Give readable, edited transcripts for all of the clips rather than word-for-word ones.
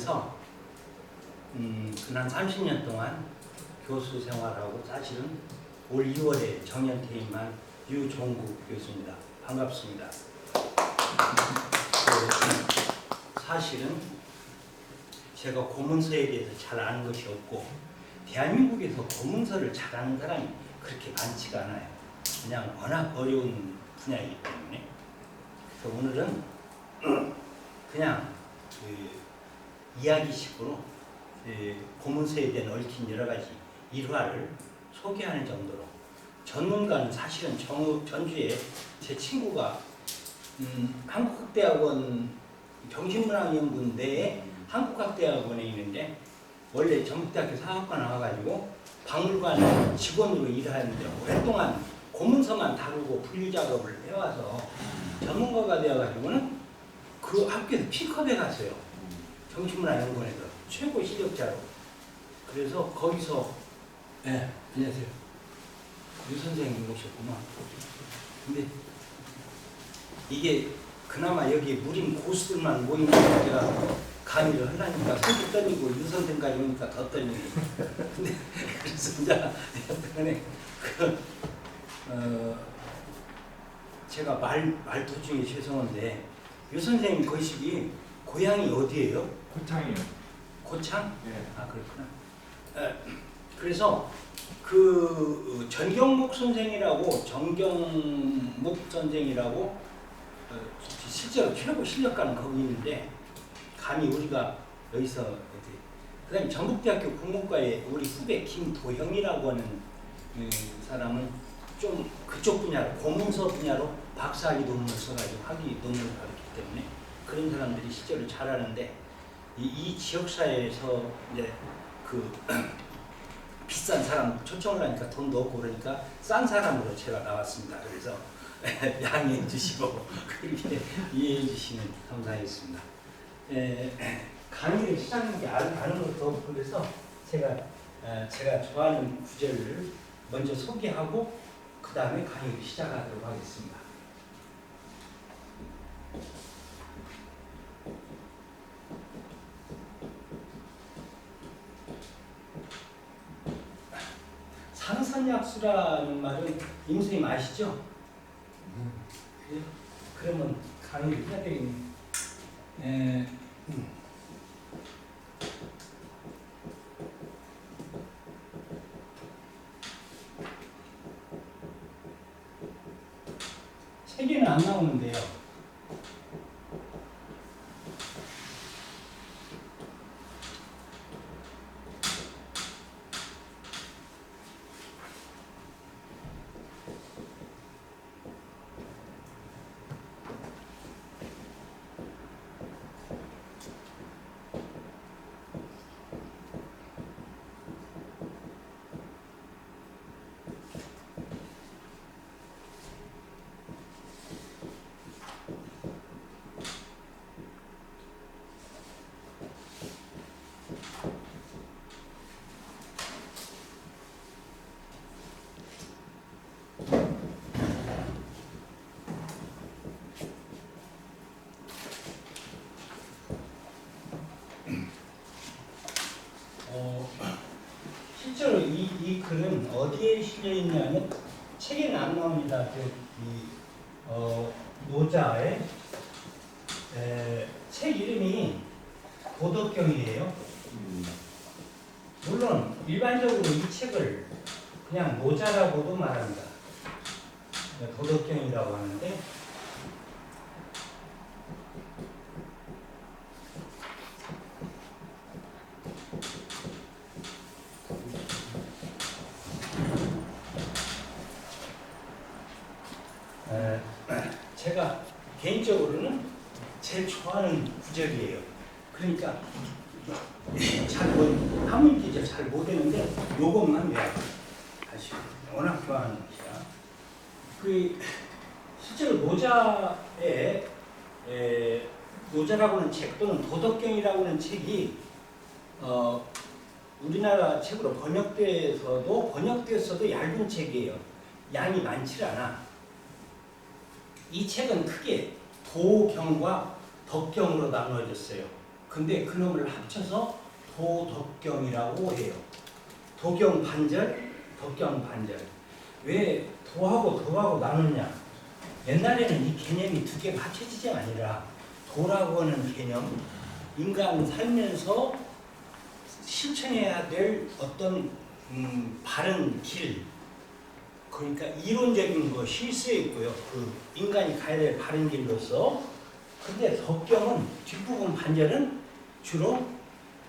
대학원에서 지난 30년 동안 교수 생활하고 사실은 올 2월에 정년 퇴임한 유종국 교수입니다. 반갑습니다. 사실은 제가 고문서에 대해서 잘 아는 것이 없고 대한민국에서 고문서를 잘 아는 사람이 그렇게 많지가 않아요. 그냥 워낙 어려운 분야이기 때문에. 그래서 오늘은 그냥 이야기식으로 고문서에 대한 얽힌 여러 가지 일화를 소개하는 정도로, 전문가는 사실은 전주에 제 친구가 한국학대학원 정신문학연구원 내에 한국학대학원에 있는데 원래 전북대학교 사학과 나와가지고 박물관 직원으로 일하는데 오랫동안 고문서만 다루고 분류 작업을 해와서 전문가가 되어가지고는 그 학교에서 P컵에 갔어요. 정신문학연구원에서 최고 실력자로. 그래서 거기서 안녕하세요. 유 선생님 오셨구나. 근데 이게 그나마 여기 무림 고수들만 모이는 제가 강의를 하려니까 손이 떨리고 유 선생까지 오니까 더 떨리네. 근데 그래서 이제 제가 말도 중에 죄송한데 유 선생님 거시기 고향이 어디예요? 고창이요. 고창? 네. 아 그렇구나. 그래서 그 정경목 선생이라고 실제로 최고 실력가는 거기 있는데 감히 우리가 여기서 그다음에 전북대학교 국문과의 우리 후배 김도형이라고 하는 사람은 좀 그쪽 분야로 고문서 분야로 박사학위 논문을 써가지고 학위 논문을 받았기 때문에 그런 사람들이 실제로 잘하는데 이 지역사회에서 이제 그 비싼 사람 초청을 하니까 돈도 없고 그러니까 싼 사람으로 제가 나왔습니다. 그래서 양해해 주시고 그렇게 이해해 주시면 감사하겠습니다. 강의를 시작하는 게 아는 것도 없고 그래서 제가 좋아하는 구절을 먼저 소개하고 그 다음에 강의를 시작하도록 하겠습니다. 상선약수라는 말은 임 선생님 아시죠? 그래요? 그러면 강의를 해야 되겠네. 책에는 안 나오는데요. 실제로 이 글은 어디에 실려 있냐면 책에는 안 나옵니다. 노자의 책 이름이 도덕경이에요. 물론 일반적으로 이 책을 그냥 노자라고도 말합니다. 도덕경이라고 하는데 제가 개인적으로는 제일 좋아하는 구절이에요. 그러니까 한문기절 잘 못했는데 요것만 외워요. 다시 워낙 좋아하는 것이야. 실제로 노자라고 하는 책 또는 도덕경이라고 하는 책이 우리나라 책으로 번역되었어도 얇은 책이에요. 양이 많지 않아. 이 책은 크게 도경과 덕경으로 나누어졌어요. 근데 그놈을 합쳐서 도덕경이라고 해요. 도경 반절, 덕경 반절. 왜 도하고 덕하고 나누냐? 옛날에는 이 개념이 두 개가 합쳐지지 아니라 도라고 하는 개념, 인간 살면서 실천해야 될 어떤 바른 길, 그러니까 이론적인 것이 쓰여 있고요. 그 인간이 가야 될 바른 길로서. 근데 덕경은 뒷부분 반절은 주로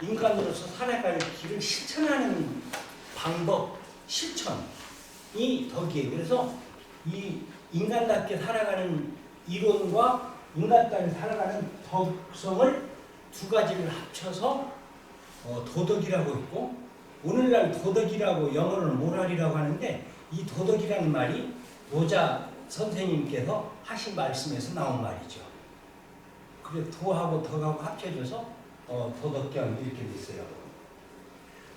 인간으로서 살아갈 길을 실천하는 방법, 실천이 덕이에요. 그래서 이 인간답게 살아가는 이론과 인간답게 살아가는 덕성을 두 가지를 합쳐서 도덕이라고 있고, 오늘날 도덕이라고 영어로는 모랄이라고 하는데, 이 도덕이라는 말이 노자 선생님께서 하신 말씀에서 나온 말이죠. 그래서 도하고 덕하고 합쳐져서 도덕경 이렇게 됐어요.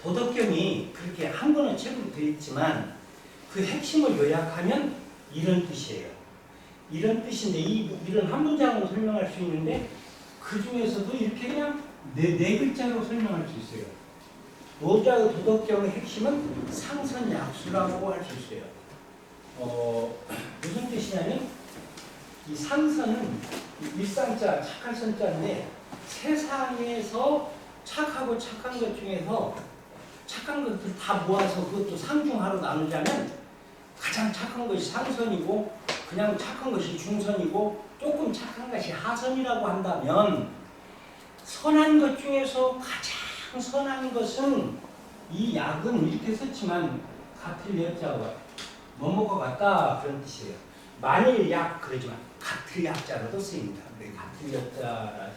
도덕경이 그렇게 한 권의 책으로 되어 있지만 그 핵심을 요약하면 이런 뜻이에요. 이런 뜻인데 이런 한 문장으로 설명할 수 있는데 그 중에서도 이렇게 그냥 네 글자로 설명할 수 있어요. 노자의 도덕경의 핵심은 상선약수라고 할 수 있어요. 무슨 뜻이냐면 이 상선은 일상자, 착할 선자인데 세상에서 착하고 착한 것 중에서 착한 것들 다 모아서 그것도 상중하로 나누자면 가장 착한 것이 상선이고 그냥 착한 것이 중선이고 조금 착한 것이 하선이라고 한다면 선한 것 중에서 가장 선한 것은 이 약은 이렇게 썼지만 같을 여자와 뭐뭐가 같다 그런 뜻이에요. 만일 약 그러지만 같을 약자로도 쓰입니다. 같을 여자라서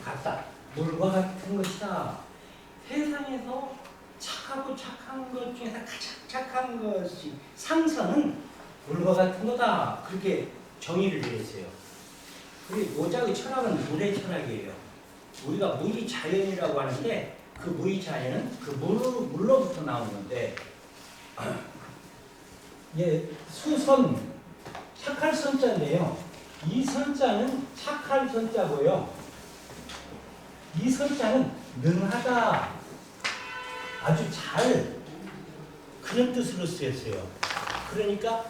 같다. 물과 같은 것이다. 세상에서 착하고 착한 것 중에서 가장 착한 것이 상선은 물과 같은 거다. 그렇게 정의를 내렸어요. 그리고 노자의 철학은 물의 철학이에요. 우리가 물이 자연이라고 하는데 그 물이 자연은 그 물로부터 나온 건데 수선, 착할 선자인데요. 이 선자는 착할 선자고요. 이 선자는 능하다, 아주 잘, 그런 뜻으로 쓰였어요. 그러니까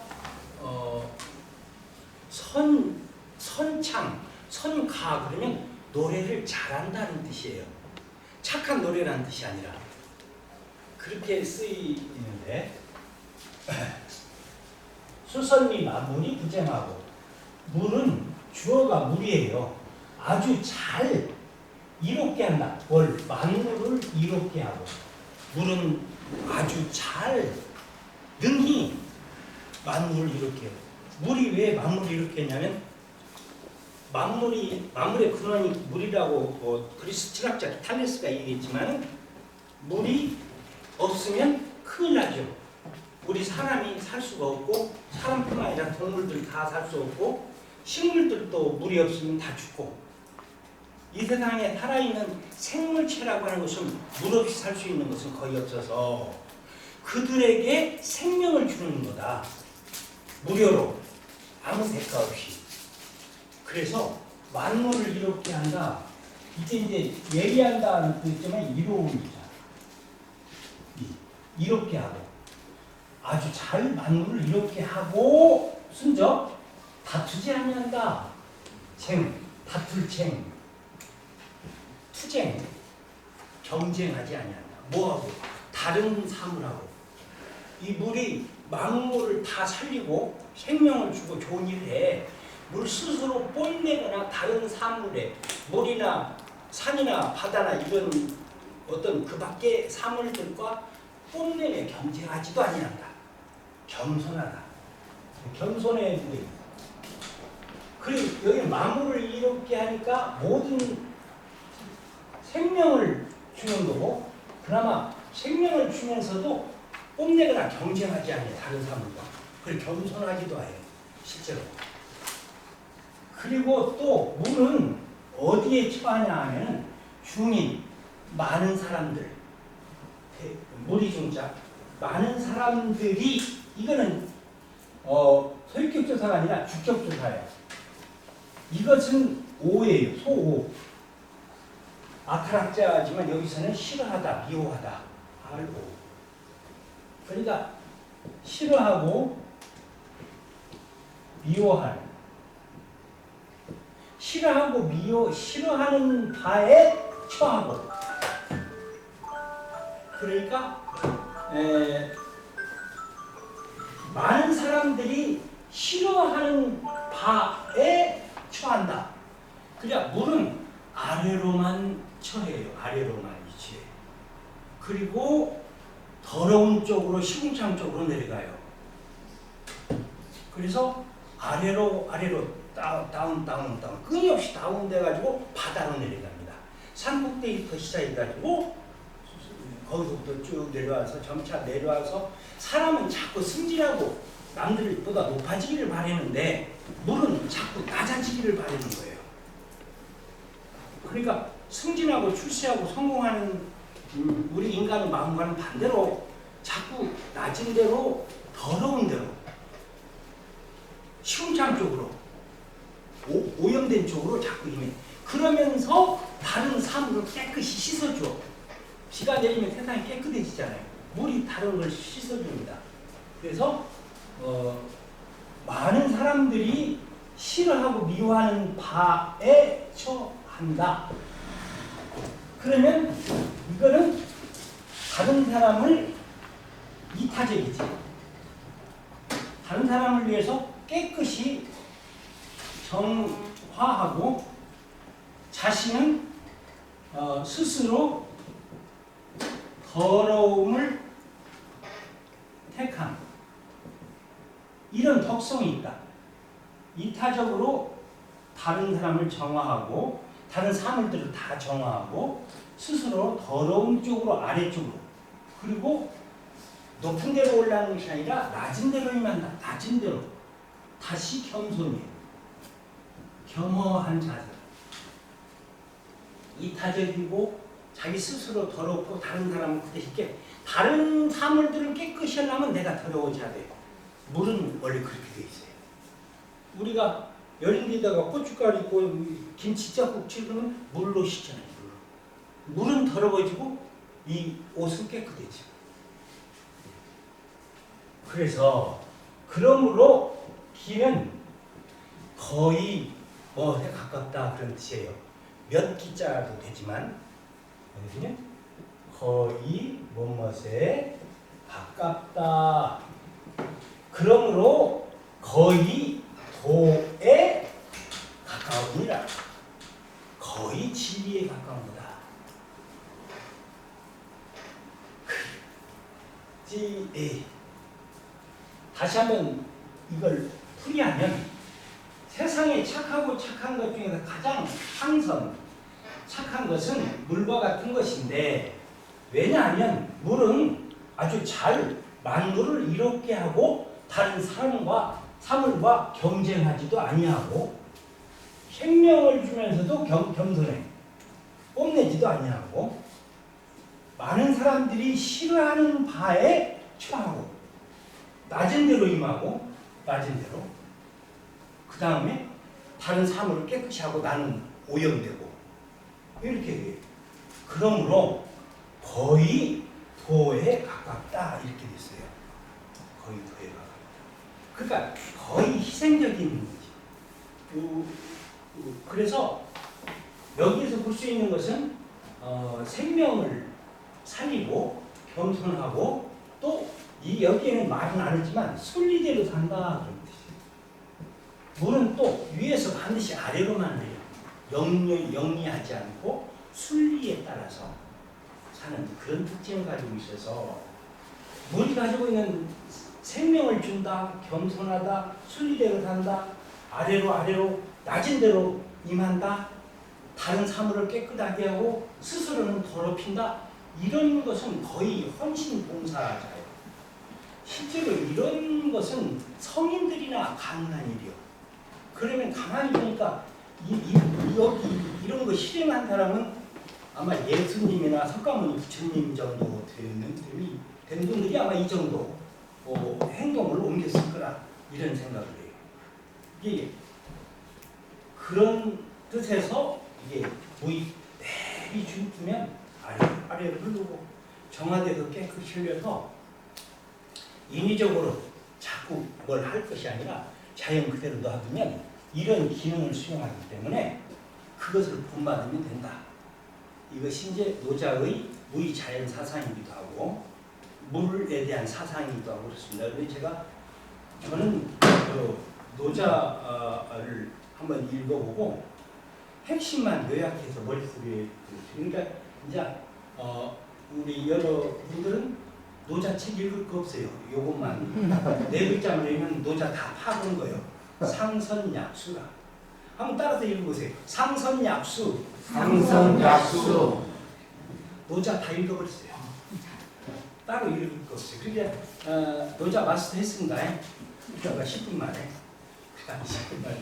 선창, 선가 그러면 노래를 잘한다는 뜻이에요. 착한 노래라는 뜻이 아니라 그렇게 쓰이는데 수선미 만물이 부쟁하고 물은 주어가 물이에요. 아주 잘 이롭게 한다. 만물을 이롭게 하고 물은 아주 잘 능히 만물을 이롭게 해요. 물이 왜 만물을 이롭게 했냐면 만물의 근원이 물이라고 그리스 철학자 탈레스가 얘기했지만 물이 없으면 큰일 나죠. 우리 사람이 살 수가 없고 사람뿐만 아니라 동물들이 다 살 수 없고 식물들도 물이 없으면 다 죽고 이 세상에 살아있는 생물체라고 하는 것은 물 없이 살 수 있는 것은 거의 없어서 그들에게 생명을 주는 거다. 무료로 아무 대가 없이. 그래서 만물을 이롭게 한다. 이제 예리한다는 뜻이지만 이로움이죠. 이롭게 하고 아주 잘 만물을 이롭게 하고 순적 다투지 아니한다. 다툴 투쟁, 경쟁하지 아니한다. 뭐하고? 다른 사물하고. 이 물이 만물을 다 살리고 생명을 주고 좋은 일을 해. 물 스스로 뽐내거나 다른 사물에 물이나 산이나 바다나 이런 어떤 그 밖의 사물들과 뽐내며 경쟁하지도 아니한다. 겸손하다. 겸손해 보이. 그리고 여기 만물을 이롭게 하니까 모든 생명을 주는 거고 그나마 생명을 주면서도 뽐내거나 경쟁하지 않아요. 다른 사물과. 그리고 겸손하기도 해요. 실제로. 그리고 또 물은 어디에 처하냐 하면 중인, 많은 사람들, 무리중자, 많은 사람들이 이거는 소유격조사가 아니라 주격조사예요. 이것은 오예요. 소오. 아카락자지만 여기서는 싫어하다, 미워하다. RO. 그러니까 싫어하고 미워할. 싫어하는 바에 처하고. 그러니까 많은 사람들이 싫어하는 바에 처한다. 그냥 물은 아래로만 처해요. 아래로만 위치해. 그리고 더러운 쪽으로 시궁창 쪽으로 내려가요. 그래서 아래로 다운 끊임없이 다운돼 가지고 바다로 내려갑니다. 산꼭대기부터 시작해 가지고 거기서부터 쭉 내려와서 점차 내려와서 사람은 자꾸 승진하고 남들보다 높아지기를 바라는데 물은 자꾸 낮아지기를 바라는 거예요. 그러니까 승진하고 출세하고 성공하는 우리 인간의 마음과는 반대로 자꾸 낮은 대로 더러운 대로 시궁창 쪽으로 오염된 쪽으로 자꾸 임해. 그러면서 다른 사물을 깨끗이 씻어줘. 비가 내리면 세상이 깨끗해지잖아요. 물이 다른 걸 씻어줍니다. 그래서 많은 사람들이 싫어하고 미워하는 바에 처한다. 그러면 이거는 다른 사람을 이타적이지. 다른 사람을 위해서 깨끗이 정화하고 자신은 스스로 더러움을 택한 이런 덕성이 있다. 이타적으로 다른 사람을 정화하고 다른 사물들을 다 정화하고 스스로 더러운 쪽으로 아래쪽으로 그리고 높은 데로 올라가는 것이 아니라 낮은 데로 임한다. 낮은 데로 다시 겸손히 겸허한 자세. 이타적이고 자기 스스로 더럽고 다른 사람을 그 대신 다른 사물들을 깨끗이 하려면 내가 더러워져야 돼요. 물은 원래 그렇게 돼 있어요. 우리가 여린 데다가 고춧가루 있고 김치짬국 치우면 물로 씻잖아요. 물은 더러워지고 이 옷은 깨끗해지고. 그래서 그러므로 기는 거의 뭐에 가깝다 그런 뜻이에요. 몇 기자도 되지만 여기는 거의 뭐뭐에 가깝다. 그러므로 거의 도에 가까우니라. 거의 진리에 가까운 거다. 다시 한번 이걸 풀이하면 세상에 착하고 착한 것 중에서 가장 상선, 착한 것은 물과 같은 것인데 왜냐하면 물은 아주 잘 만물을 이롭게 하고 다른 사물과 경쟁하지도 아니하고 생명을 주면서도 겸손해. 뽐내지도 아니하고 많은 사람들이 싫어하는 바에 처하고 낮은 데로 임하고 낮은 데로 그 다음에 다른 사물을 깨끗이 하고 나는 오염되고 이렇게 돼요. 그러므로 거의 도에 가깝다 이렇게 됐어요. 거의 도에 가깝다. 그러니까 거의 희생적인 거지. 그래서 여기에서 볼 수 있는 것은 생명을 살리고 겸손하고 또 여기에는 말은 안 했지만 순리대로 산다 그런 뜻이에요. 물은 또 위에서 반드시 아래로만 내려 영리하지 않고 순리에 따라서 사는 그런 특징을 가지고 있어서 물이 가지고 있는 생명을 준다, 겸손하다, 순리대로 산다, 아래로 낮은 데로 임한다, 다른 사물을 깨끗하게 하고 스스로는 더럽힌다. 이런 것은 거의 헌신 봉사자예요. 실제로 이런 것은 성인들이나 가능한 일이요. 그러면 가만히 보니까 이런 거 실행한 사람은 아마 예수님이나 석가모니 부처님 정도 된 분들이 아마 이 정도 행동을 옮겼을 거라 이런 생각을 해요. 이게 그런 뜻에서 이게 줄이 주면 아래로 흐르고 정화돼서 깨끗이 흘려서 인위적으로 자꾸 뭘 할 것이 아니라 자연 그대로 놔두면 이런 기능을 수행하기 때문에 그것을 본받으면 된다. 이것이 이제 노자의 무의자연 사상이기도 하고 물에 대한 사상이기도 하고 그렇습니다. 그래서 저는 노자를 한번 읽어보고 핵심만 요약해서 머릿속에 그러니까 이제 우리 여러분들은 노자 책 읽을 거 없어요. 요것만 네 글자만 읽으면 노자 다 파는 거예요. 상선약수라. 한번 따라서 읽어보세요. 상선약수. 상선약수. 노자 다 읽어버렸어요. 따로 읽을 거 없어요. 그러니까 노자 마스터 했습니다. 그러니까 10분 만에. 그다음 10분 만에.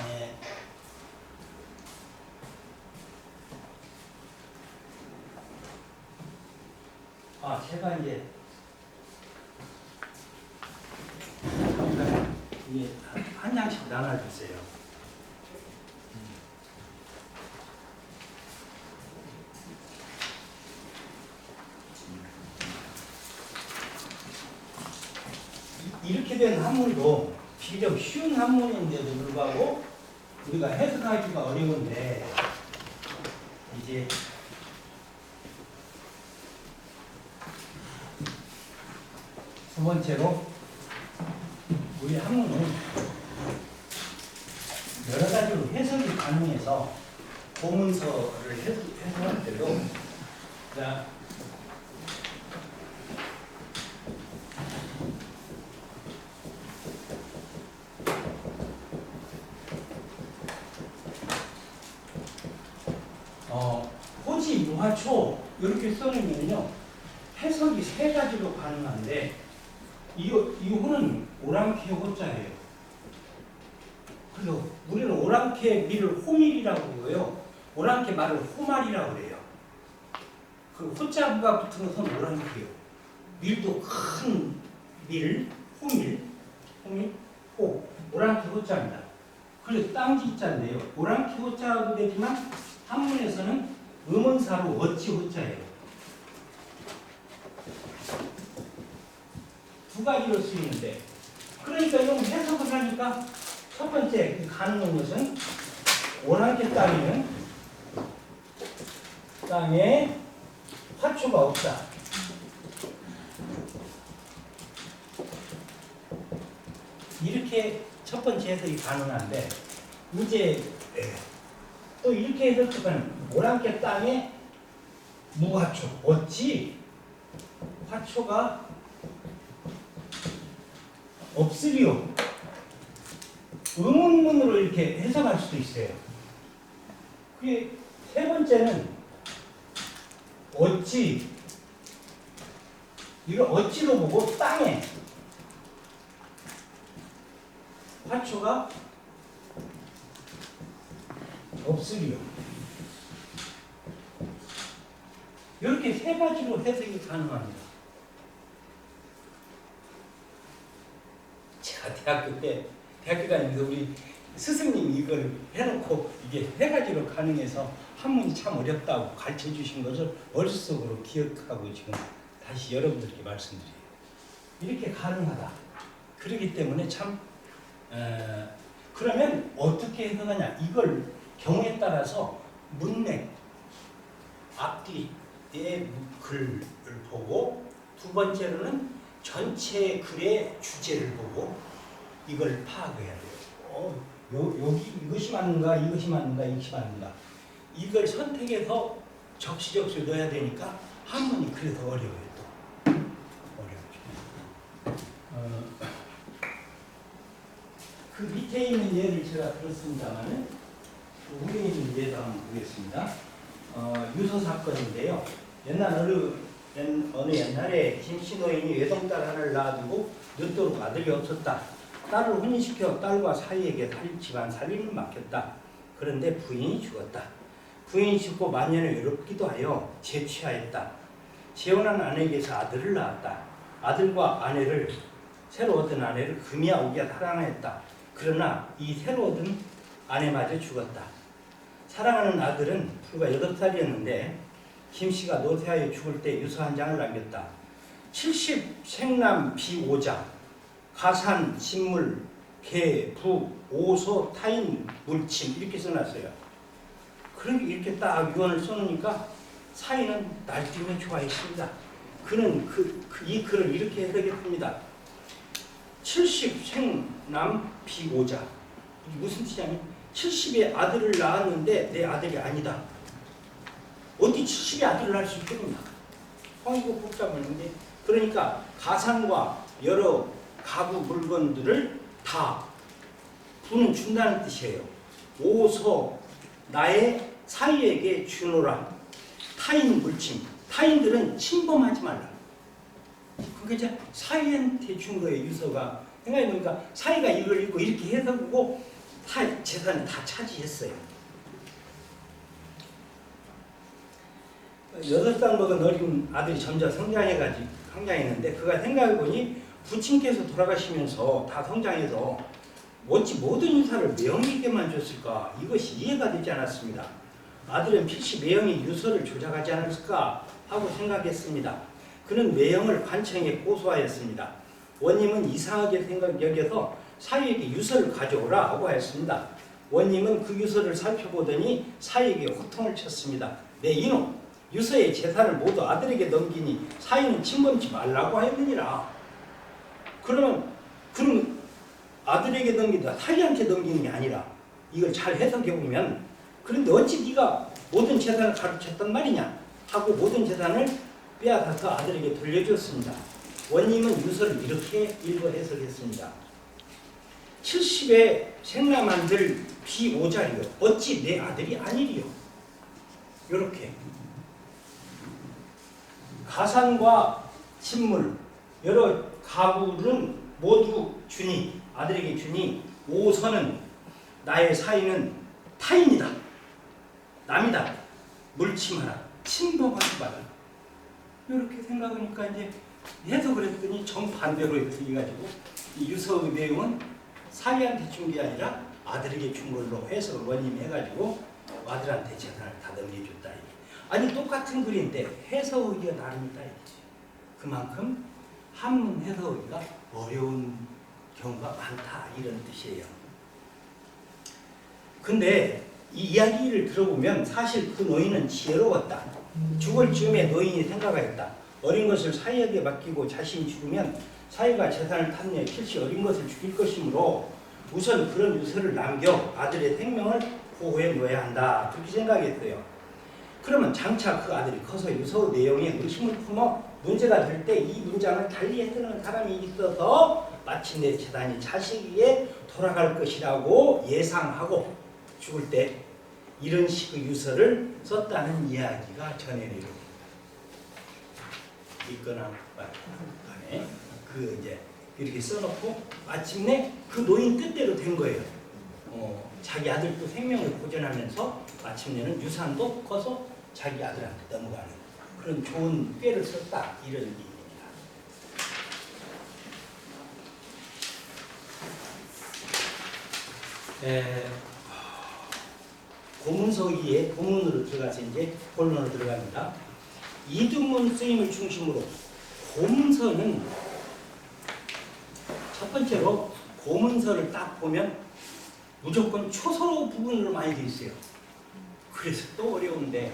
네. 제가 이제 이게 한 장씩 나눠주세요. 이렇게 된 한문도 비교적 쉬운 한문인데도 불구하고 우리가 해석하기가 어려운데 이제 두 번째로 우리 한문은 여러 가지로 해석이 가능해서 고문서를 해석할 때도 호지, 무화초 이렇게 써놓으면요 해석이 세 가지로 가능한데 이 호는 오랑캐 호자예요. 그래서 우리는 오랑캐 밀을 호밀이라고 그러고요. 오랑캐 말을 호말이라고 그래요. 그 호자가 붙은 것은 오랑캐요. 밀도 큰 밀, 호밀, 호, 오랑캐 호자입니다. 그래서 땅지자인데요. 오랑캐 호자도 되지만 한문에서는 음원사로 어찌 호자예요. 두 가지로 쓰이는데 그러니까 이건 해석을 하니까 첫 번째 가능한 것은 오랑캐 땅에 화초가 없다. 이렇게 첫 번째 해석이 가능한데 이제 또 이렇게 해석하면 오랑캐 땅에 무화초 어찌 화초가 없으리요. 의문문으로 이렇게 해석할 수도 있어요. 그게 세 번째는 어찌 이거 어찌로 보고 땅에 화초가 없으리요. 이렇게 세 가지로 해석이 가능합니다. 제가 대학교 다니면서 우리 스승님이 이걸 해놓고 이게 세 가지로 가능해서 한문이 참 어렵다고 가르쳐 주신 것을 머릿속으로 기억하고 지금 다시 여러분들께 말씀드려요. 이렇게 가능하다. 그렇기 때문에 참 그러면 어떻게 해석하냐. 이걸 경우에 따라서 문맥 앞뒤의 글을 보고 두 번째로는 전체 글의 주제를 보고 이걸 파악해야 돼요. 여기 이것이 맞는가, 이것이 맞는가, 이것이 맞는가. 이걸 선택해서 적시적소를 넣어야 되니까 한문이 그래서 어려워요. 또 어려워요. 그 밑에 있는 예를 제가 들었습니다만은 위에 있는 예도 한번 보겠습니다. 유서 사건인데요. 어느 옛날에 김씨노인이 외동딸 하나를 낳아두고 늦도록 아들이 없었다. 딸을 혼인시켜 딸과 사위에게 집안 살림을 맡겼다. 그런데 부인이 죽었다. 부인이 죽고 만년을 외롭기도 하여 재취하였다. 재혼한 아내에게서 아들을 낳았다. 아들과 새로 얻은 아내를 금이야 오기야 사랑하였다. 그러나 이 새로 얻은 아내마저 죽었다. 사랑하는 아들은 불과 8살이었는데 김씨가 노쇠하여 죽을 때 유서 한 장을 남겼다. 70 생남 비오자 가산 신물 개, 부, 오소, 타인, 물침 이렇게 써놨어요. 그러니까 이렇게 딱 유언을 써놓으니까 사인은 날뛰며 좋아했습니다. 그는 이 글을 이렇게 해석했습니다. 70 생남 비오자 이게 무슨 뜻이냐면 70의 아들을 낳았는데 내 아들이 아니다. 어디 70의 아들을 낳을 수 있겠느냐. 이거 복잡한데 그러니까 가산과 여러 가구 물건들을 다 부는 준다는 뜻이에요. 오서 나의 사이에게 주노라. 타인 물침. 타인들은 침범하지 말라. 그러니까 이제 사이한테 준 거예요. 유서가. 생각해보니까 사이가 이걸 읽고 이렇게 해석하고 재산을 다 차지했어요. 8살 먹은 어린 아들이 점점 성장했는데 그가 생각해보니 부친께서 돌아가시면서 다 성장해서 어찌 모든 유사를 매형에게만 줬을까? 이것이 이해가 되지 않았습니다. 아들은 필시 매형이 유서를 조작하지 않았을까 하고 생각했습니다. 그는 매형을 관청에 고소하였습니다. 원님은 이상하게 여겨서 사위에게 유서를 가져오라 하고 하였습니다. 원님은 그 유서를 살펴보더니 사위에게 호통을 쳤습니다. 내 이놈! 유서의 재산을 모두 아들에게 넘기니 사위는 침범치 말라고 하였느니라. 그러면 아들에게 넘긴다. 사위한테 넘기는 게 아니라 이걸 잘 해석해보면 그런데 어찌 네가 모든 재산을 가르쳤단 말이냐 하고 모든 재산을 빼앗아서 아들에게 돌려주었습니다. 원님은 유서를 이렇게 읽어 해석했습니다. 70의 생남한들 비오자리요 어찌 내 아들이 아니리요. 이렇게 가산과 신물 여러 가구는 모두 주니 아들에게 주니 오선은 나의 사이는 타인이다. 남이다. 물침하라. 침범하지 마라. 이렇게 생각하니까 이제 해석을 했더니 정반대로 해가지고 이 유서의 내용은 사위한테 준 게 아니라 아들에게 준 걸로 해석을 원님이 해가지고 아들한테 재산을 다 넘겨줬다. 아니 똑같은 글인데 해석의가 다릅니다. 그만큼 한문 해석의가 어려운 경우가 많다 이런 뜻이에요. 근데 이 이야기를 들어보면 사실 그 노인은 지혜로웠다. 죽을 즈음에 노인이 생각하였다. 어린 것을 사위에게 맡기고 자신이 죽으면 사위가 재산을 탐내 필시 어린 것을 죽일 것이므로 우선 그런 유서를 남겨 아들의 생명을 보호해 놓아야 한다. 그렇게 생각했어요. 그러면 장차 그 아들이 커서 유서 내용에 의심을 품어 문제가 될 때 이 문장을 달리 해석하는 사람이 있어서 마침내 재산이 자식에게 돌아갈 것이라고 예상하고 죽을 때 이런 식의 유서를 썼다는 이야기가 전해내려 있거나 간에 그 이제 이렇게 써놓고 마침내 그 노인 뜻대로 된 거예요. 자기 아들도 생명을 보존하면서 마침내는 유산도 커서 자기 아들한테 넘어가는 그런 좋은 꾀를 썼다 이런 얘기입니다. 고문서기에 고문으로 들어가서 이제 본론으로 들어갑니다. 이두문 쓰임을 중심으로 고문서는 첫 번째로 고문서를 딱 보면 무조건 초서 부분으로 많이 되어 있어요. 그래서 또 어려운데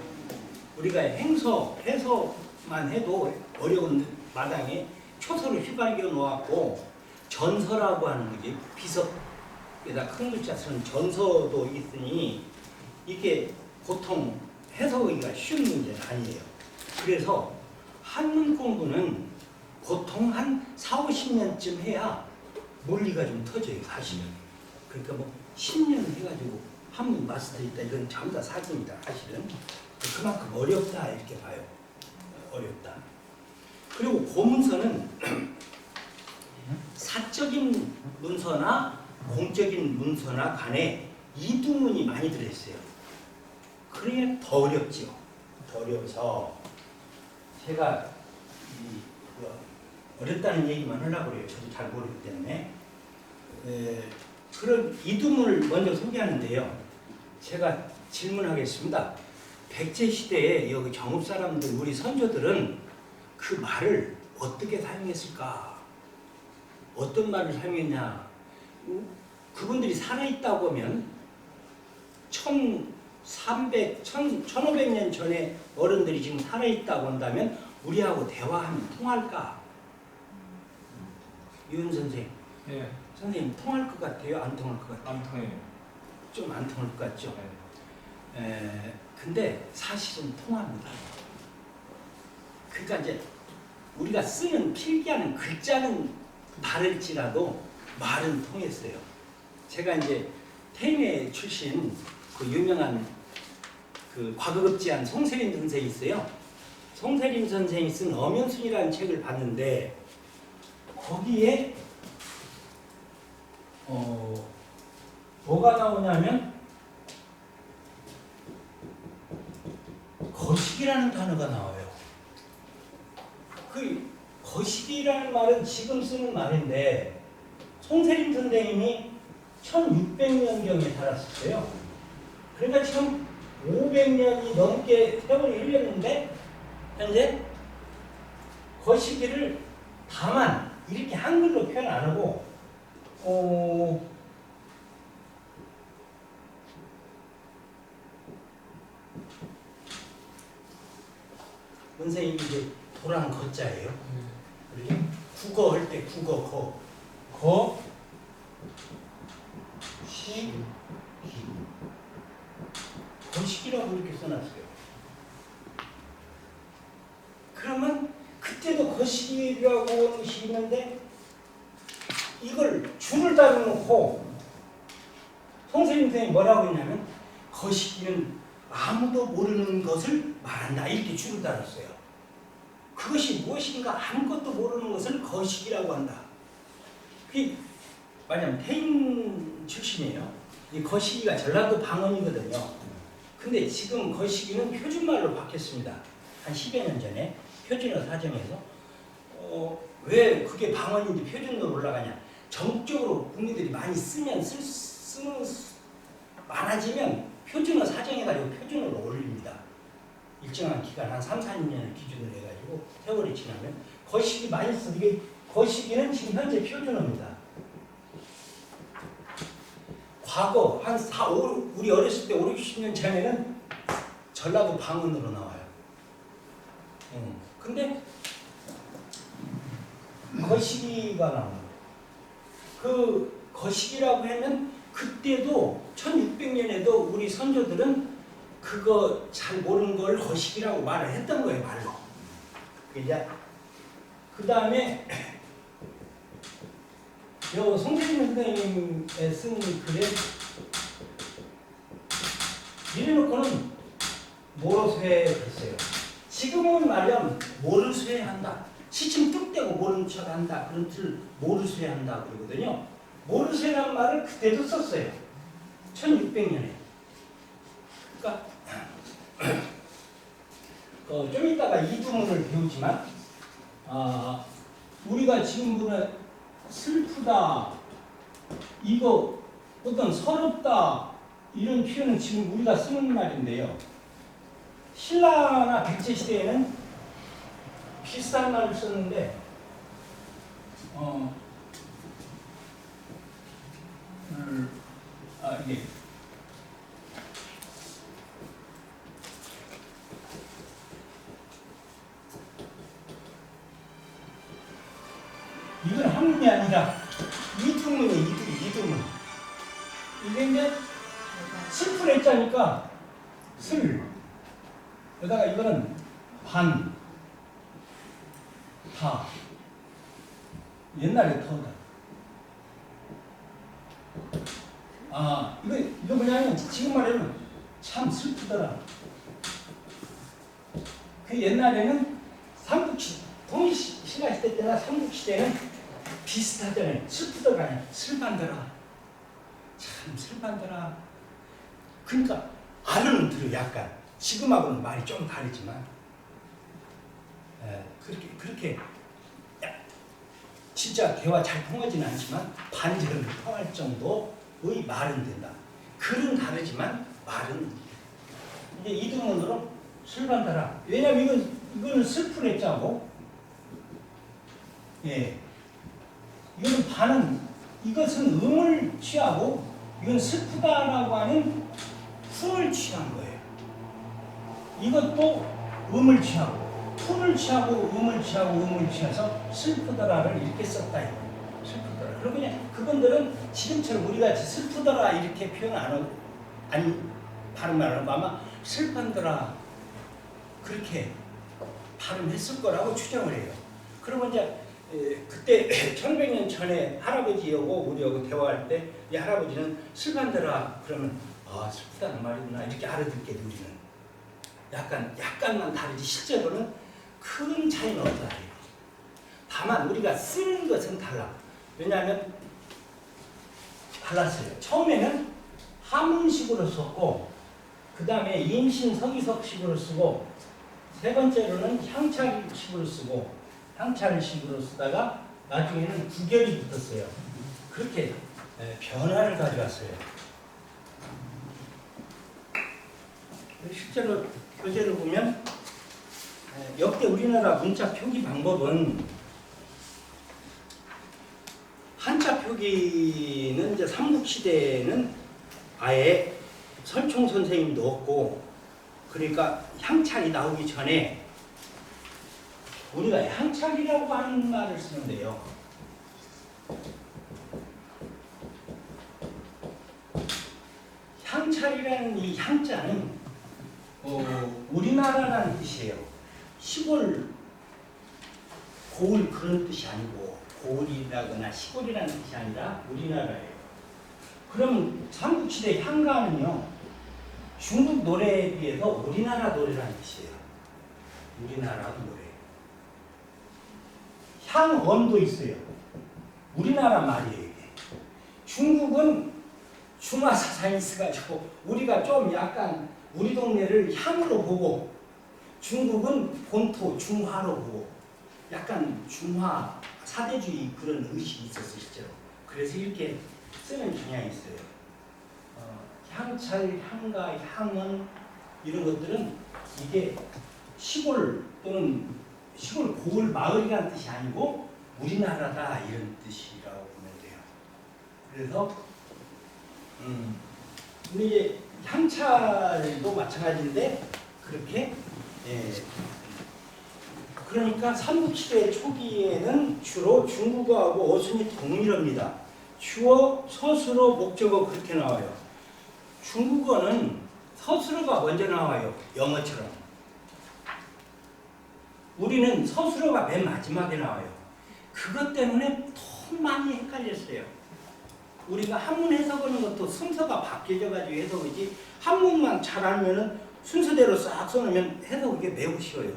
우리가 해서만 해도 어려운 마당에 초서를 휘발겨 놓았고 전서라고 하는 거지 비석에다 큰 글자 쓰는 전서도 있으니 이게 보통 해석하기가 쉬운 문제는 아니에요. 그래서 한문 공부는 보통 한 4, 50년쯤 해야 논리가 좀 터져요. 사실은. 그러니까 뭐 10년 해가지고 한문 마스터 있다 이건 전부 다 사기입니다. 사실은. 그만큼 어렵다 이렇게 봐요. 어렵다. 그리고 고문서는 사적인 문서나 공적인 문서나 간에 이두문이 많이 들어있어요. 그러니 더 어렵죠. 더 어려워서 제가 어렵다는 얘기만 하려고 그래요. 저도 잘 모르기 때문에. 그런 이두문을 먼저 소개하는데요. 제가 질문하겠습니다. 백제 시대에 여기 정읍 사람들, 우리 선조들은 그 말을 어떻게 사용했을까? 어떤 말을 사용했냐? 그분들이 살아있다고 하면 1500년 전에 어른들이 지금 살아있다고 한다면 우리하고 대화하면 통할까? 유은 선생님. 예, 선생님 통할 것 같아요? 안 통할 것 같아요? 안 통해요. 좀 안 통할 것 같죠? 네. 근데 사실은 통합니다. 그러니까 이제 우리가 쓰는 필기하는 글자는 다를지라도 말은 통했어요. 제가 이제 태임회 출신 그 유명한 그 과거급제한 송세림 선생이 있어요. 송세림 선생이 쓴 엄연순이라는 책을 봤는데 거기에 뭐가 나오냐면 거식이라는 단어가 나와요. 그 거식이라는 말은 지금 쓰는 말인데 송세림 선생님이 1600년경에 살았었어요. 그러니까 지금 500년이 넘게 세월이 흘렸는데 현재 거시기를 다만 이렇게 한글로 표현 안 하고 선생님이 이제 도랑 거자예요. 그러죠? 국어 할 때 국어 거 시 기 거시기라고 이렇게 써놨어요. 그러면 그때도 거시기라고 하는 것이 있는데 이걸 줄을 따로놓고 송세림 선생님이 뭐라고 했냐면 거시기는 아무도 모르는 것을 말한다 이렇게 줄을 따랐어요. 그것이 무엇인가 아무것도 모르는 것을 거시기라고 한다. 그게 말하자면 태인 출신이에요. 이 거시기가 전라도 방언이거든요. 근데 지금 거시기는 표준말로 바뀌었습니다. 한 10여 년 전에 표준어 사정에서 왜 그게 방언인지 표준어로 올라가냐. 전국적으로 국민들이 많이 쓰면 많아지면 표준어 사정해가지고 표준어로 올립니다. 일정한 기간 한 3, 4년을 기준으로 해가지고 세월이 지나면 거시기 많이 쓰는 게 거시기는 지금 현재 표준어입니다. 과거 한 5, 우리 어렸을 때 5, 60년 전에는 전라도 방언으로 나와요. 근데 거시기가 나옵니다. 그 거시기라고 하면 그때도 1600년에도 우리 선조들은 그거 잘 모르는 걸 거시기라고 말을 했던 거예요, 말로. 이제 그 다음에 요 송세림 선생님의 쓴 글에 이래놓고는 뭐로 쇠했어요. 지금은 말하면 뭐를 쇠한다. 시침 뚝 떼고 모른 척 한다. 그런 뜻을 뭐를 쇠한다 그러거든요. 뭐를 쇠라는 말을 그때도 썼어요. 1600년에. 그러니까 좀 이따가 이두문을 배우지만 우리가 지금 보면 슬프다, 이거 어떤 서럽다 이런 표현은 지금 우리가 쓰는 말인데요. 신라나 백제 시대에는 비슷한 말을 썼는데 이게 이건 한문이 아니라 이두문이에요. 이두문. 이게 이제 슬픈 애자니까 슬. 여기다가 이거는 반, 다. 옛날에 터다. 이거 뭐냐면 지금 말하면 참 슬프더라. 그 옛날에는 동일신라 시대 때나 삼국시대는 비슷하잖아요. 슬프더가 아니라 슬반더라. 참 슬반더라. 그러니까 알은 들어 약간. 지금하고는 말이 좀 다르지만 그렇게 진짜 대화 잘 통하지는 않지만 반절은 통할 정도의 말은 된다. 글은 다르지만 말은 이제 이등문으로 슬반다라. 왜냐면 이거는 슬프랬자고. 예. 이거는 반은 이것은 음을 취하고 이건 슬프다라고 하는 푼을 취한 거예요. 이것도 음을 취하고 푼을 취하고 음을 취하고 음을 취해서 슬프더라를 이렇게 썼다 이거예요. 슬프더라. 그리고 그냥 그분들은 지금처럼 우리 같이 슬프더라 이렇게 표현 안 하고 아니 발음하는 거 아마 슬픈더라 그렇게 발음했을 거라고 추정을 해요. 그러면 이제 그때 1500년 전에 할아버지하고 우리하고 대화할 때 이 할아버지는 슬픈더라 그러면 아 슬프다는 말이구나 이렇게 알아듣게 돼 우리는. 약간만 다르지 실제로는 큰 차이는 없다. 다만 우리가 쓰는 것은 달라. 왜냐하면 달랐어요. 처음에는 하문식으로 썼고 그 다음에 임신 서기석식으로 쓰고 세 번째로는 향찰식으로 쓰고 향찰식으로 쓰다가 나중에는 구결이 붙었어요. 그렇게 변화를 가져왔어요. 실제로 교재를 보면 역대 우리나라 문자 표기 방법은 한자 표기는 이제 삼국시대에는 아예 설총 선생님도 없고 그러니까 향찰이 나오기 전에 우리가 향찰이라고 하는 말을 쓰는데요. 향찰이라는 이 향자는 우리나라라는 뜻이에요. 시골, 고을 그런 뜻이 아니고 고을이라거나 시골이라는 뜻이 아니라 우리나라예요. 그럼 삼국시대 향가는요. 중국 노래에 비해서 우리나라 노래라는 뜻이에요. 우리나라 노래. 향엄도 있어요. 우리나라 말이에요. 이게. 중국은 중화사상이 있어가지고 우리가 좀 약간 우리 동네를 향으로 보고 중국은 본토 중화로 보고 약간 중화 사대주의 그런 의식이 있었어요. 실제로. 그래서 이렇게 쓰는 경향이 있어요. 향찰, 향가, 향은 이런 것들은 이게 시골 또는 시골 고을 마을이라는 뜻이 아니고 우리나라다 이런 뜻이라고 보면 돼요. 그래서 근데 이제 향찰도 마찬가지인데 그렇게 그러니까 삼국시대 초기에는 주로 중국어하고 어순이 동일합니다. 주어, 서술어, 목적어 그렇게 나와요. 중국어는 서술어가 먼저 나와요. 영어처럼. 우리는 서술어가 맨 마지막에 나와요. 그것 때문에 더 많이 헷갈렸어요. 우리가 한문 해석하는 것도 순서가 바뀌어져가지고 해석이지 한문만 잘 알면은 순서대로 싹 써놓으면 해석이 매우 쉬워요.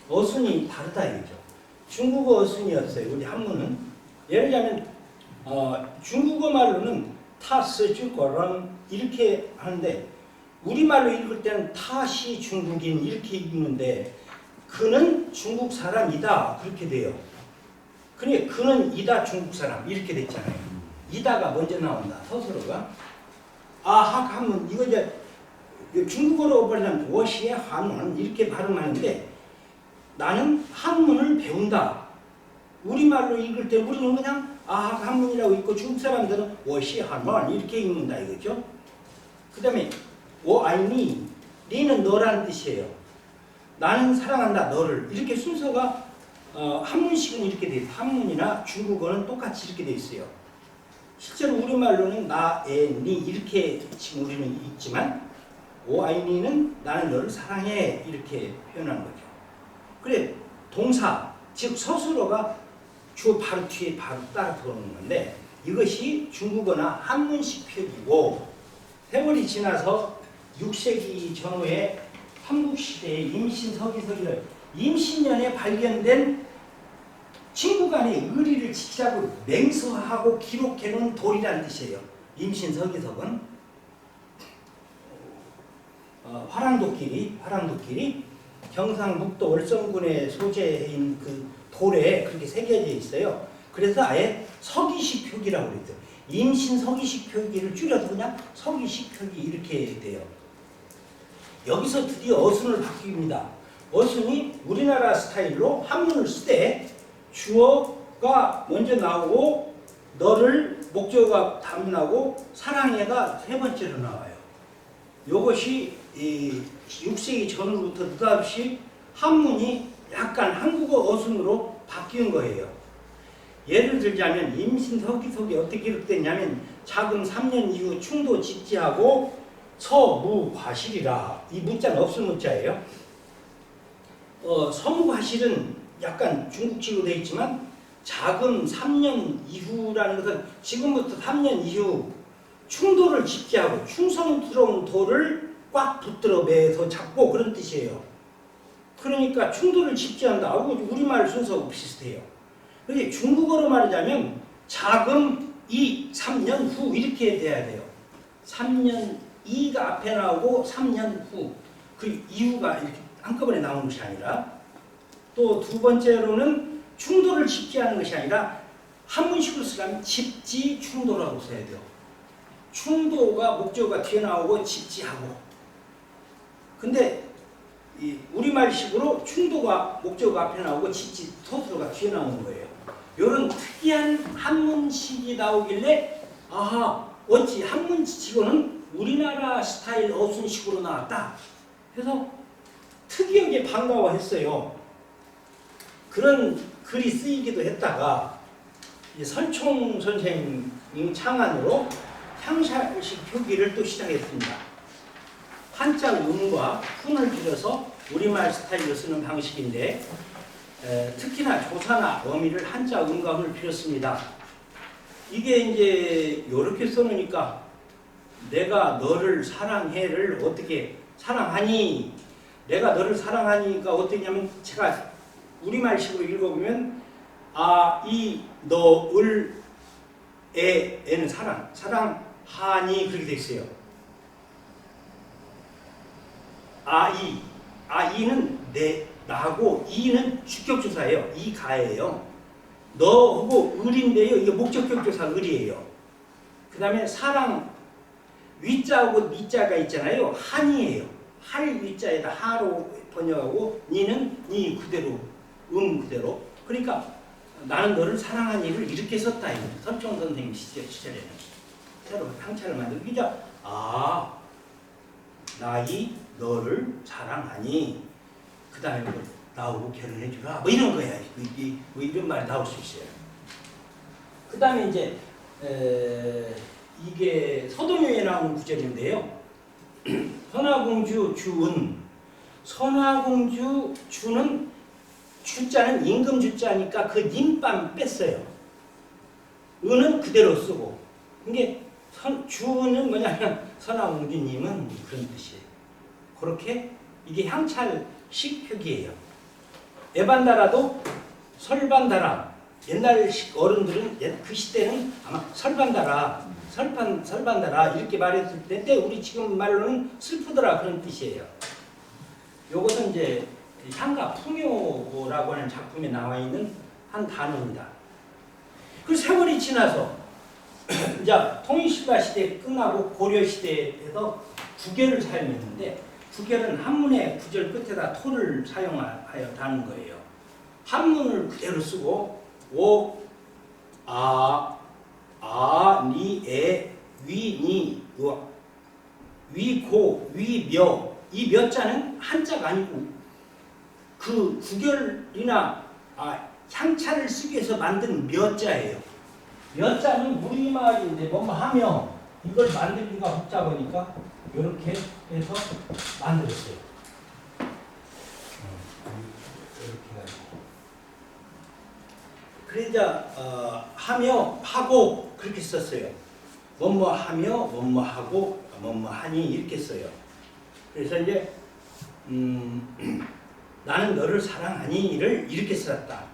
어순이 다르다 이거죠. 중국어 어순이었어요. 우리 한문은. 예를 들자면 중국어 말로는 타스 주거런 이렇게 하는데 우리말로 읽을 때는 타시 중국인 이렇게 읽는데 그는 중국 사람이다 그렇게 돼요. 그러니 그는 이다 중국 사람 이렇게 됐잖아요. 이다가 먼저 나온다 서술어가. 한문 이거 이제 중국어로 발음하면 워시의 한문 이렇게 발음하는데 나는 한문을 배운다. 우리말로 읽을 때 우리는 그냥 한문이라고 읽고 중국 사람들은 워시 한문 이렇게 읽는다 이거죠. 그 다음에 아이니 니는 너라는 뜻이에요. 나는 사랑한다 너를 이렇게 순서가 한문식은 이렇게 돼 있어요. 한문이나 중국어는 똑같이 이렇게 돼 있어요. 실제로 우리말로는 나, 니 이렇게 지금 우리는 읽지만 아이니는 나는 너를 사랑해 이렇게 표현하는 거죠. 그래 동사 즉 서술어가 주어 바로 뒤에 바로 따라 들어오는 건데 이것이 중국어나 한문식 표기고 세월이 지나서 6세기 전후에 삼국시대의 임신서기서기를 임신년에 발견된 친구간의 의리를 지키자고 맹서하고 기록해놓은 돌이라는 뜻이에요. 임신서기석은 화랑도끼리 경상북도 월성군에 소재인 그 돌에 그렇게 새겨져 있어요. 그래서 아예 서기식 표기라고 그랬죠. 임신 서기식 표기를 줄여서 그냥 서기식 표기 이렇게 돼요. 여기서 드디어 어순을 바뀝니다. 어순이 우리나라 스타일로 한문을 쓰되 주어가 먼저 나오고 너를 목적어가 답문하고 사랑해가 세 번째로 나와요. 이것이 6세기 전후부터 느닷없이 한문이 약간 한국어 어순으로 바뀐 거예요. 예를 들자면 임신 서기속이 어떻게 기록됐냐면 자금 3년 이후 충도 직지하고 서무과실이라. 이 문자는 없을 문자예요. 서무과실은 약간 중국식으로 되어 있지만 자금 3년 이후라는 것은 지금부터 3년 이후 충도를 직지하고 충성스러운 도를 꽉 붙들어 매서 잡고 그런 뜻이에요. 그러니까 충도를 직지한다. 우리말 순서하고 비슷해요. 그런데 중국어로 말하자면 자금 2, 3년 후 이렇게 돼야 돼요. 3년 2가 앞에 나오고 3년 후. 그 이유가 이렇게 한꺼번에 나오는 것이 아니라 또 두 번째로는 충도를 직지하는 것이 아니라 한문식으로 쓰려면 직지 충도라고 써야 돼요. 충도가 목적어가 뒤에 나오고 직지하고. 근데 이 우리말식으로 충도가 목적어가 앞에 나오고 직지 서술어가 뒤에 나오는 거예요. 이런 특이한 한문식이 나오길래 아하 어찌 한문치고는 우리나라 스타일 어순식으로 나왔다. 그래서 특이하게 반가워했어요. 그런 글이 쓰이기도 했다가 설총 선생님 창안으로 향사식 표기를 또 시작했습니다. 한자 음과 훈을 들여서 우리말 스타일로 쓰는 방식인데 특히나 조사나 어미를 한자 음과 훈을 필었습니다. 이게 이제 이렇게 써놓으니까 내가 너를 사랑해를 어떻게 사랑하니? 내가 너를 사랑하니까 어떻게냐면 제가 우리말식으로 읽어보면 이 너을 애는 사랑하니 그렇게 돼 있어요. 이는 나고 이는 주격조사예요. 가예요. 너하고 을인데요. 이게 목적격조사 을이에요. 그 다음에 사랑 위자하고 니자가 있잖아요. 한이에요. 할 위자에다 하로 번역하고 니는 니 그대로 그대로. 그러니까 나는 너를 사랑하니를 이렇게 썼다. 설총 선생님 시절에는 새로 항차를 만들고 그러니까 나이 너를 사랑하니 그 다음에 나하고 결혼해주라 뭐 이런 거야. 뭐 이런 말이 나올 수 있어요. 그 다음에 이제 이게 서동요에 나오는 구절인데요. 선화공주 주은. 선화공주 주는 주자는 임금 주자니까 그 님밤 뺐어요. 은은 그대로 쓰고. 이게 주는 뭐냐면 선화공주님은 그런 뜻이에요. 그렇게 이게 향찰식 표기예요. 에반다라도 설반다라. 옛날식 어른들은 그 시대는 아마 설반다라 이렇게 말했을 때 우리 지금 말로는 슬프더라 그런 뜻이에요. 요것은 이제 향가 풍요라고 하는 작품에 나와 있는 한 단어입니다. 그 세월이 지나서 이제 통일신라 시대 끝나고 고려 시대에서 구결을 사용했는데 구결은 한문의 구절 끝에다 토를 사용하여 다는 거예요. 한문을 그대로 쓰고 니, 에, 위, 니, 위, 고, 위, 며. 이 몇 자는 한자가 아니고 그 구결이나 향차를 쓰기 위해서 만든 몇 자예요. 몇 자는 우리말인데 뭐뭐 하며 이걸 만들기가 복잡하니까 이렇게 해서 만들었어요. 이렇게 가지고. 그러자 하며 하고 그렇게 썼어요. 뭐뭐 하며 뭐뭐 하고 뭐뭐 하니 이렇게 써요. 그래서 이제 나는 너를 사랑하니를 이렇게 썼다.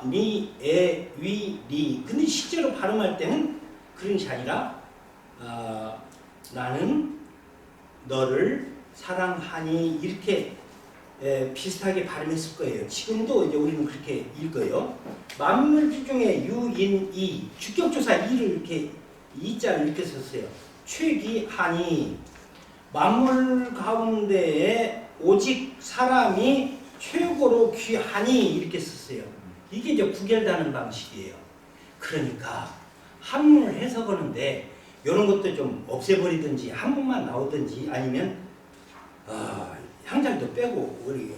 니, 에, 위, 니. 근데 실제로 발음할 때는 그런 것이 아니라 나는 너를 사랑하니 이렇게 비슷하게 발음했을 거예요. 지금도 이제 우리는 그렇게 읽어요. 만물주 중에 유인이 주격조사 이를 이렇게 이자를 이렇게 썼어요. 최기하니 만물 가운데에 오직 사람이 최고로 귀하니 이렇게 썼어요. 이게 이제 구결다는 방식이에요. 그러니까 한문을 해석하는데 이런 것도 좀 없애버리든지 한문만 나오든지 아니면 향장도 빼고 우리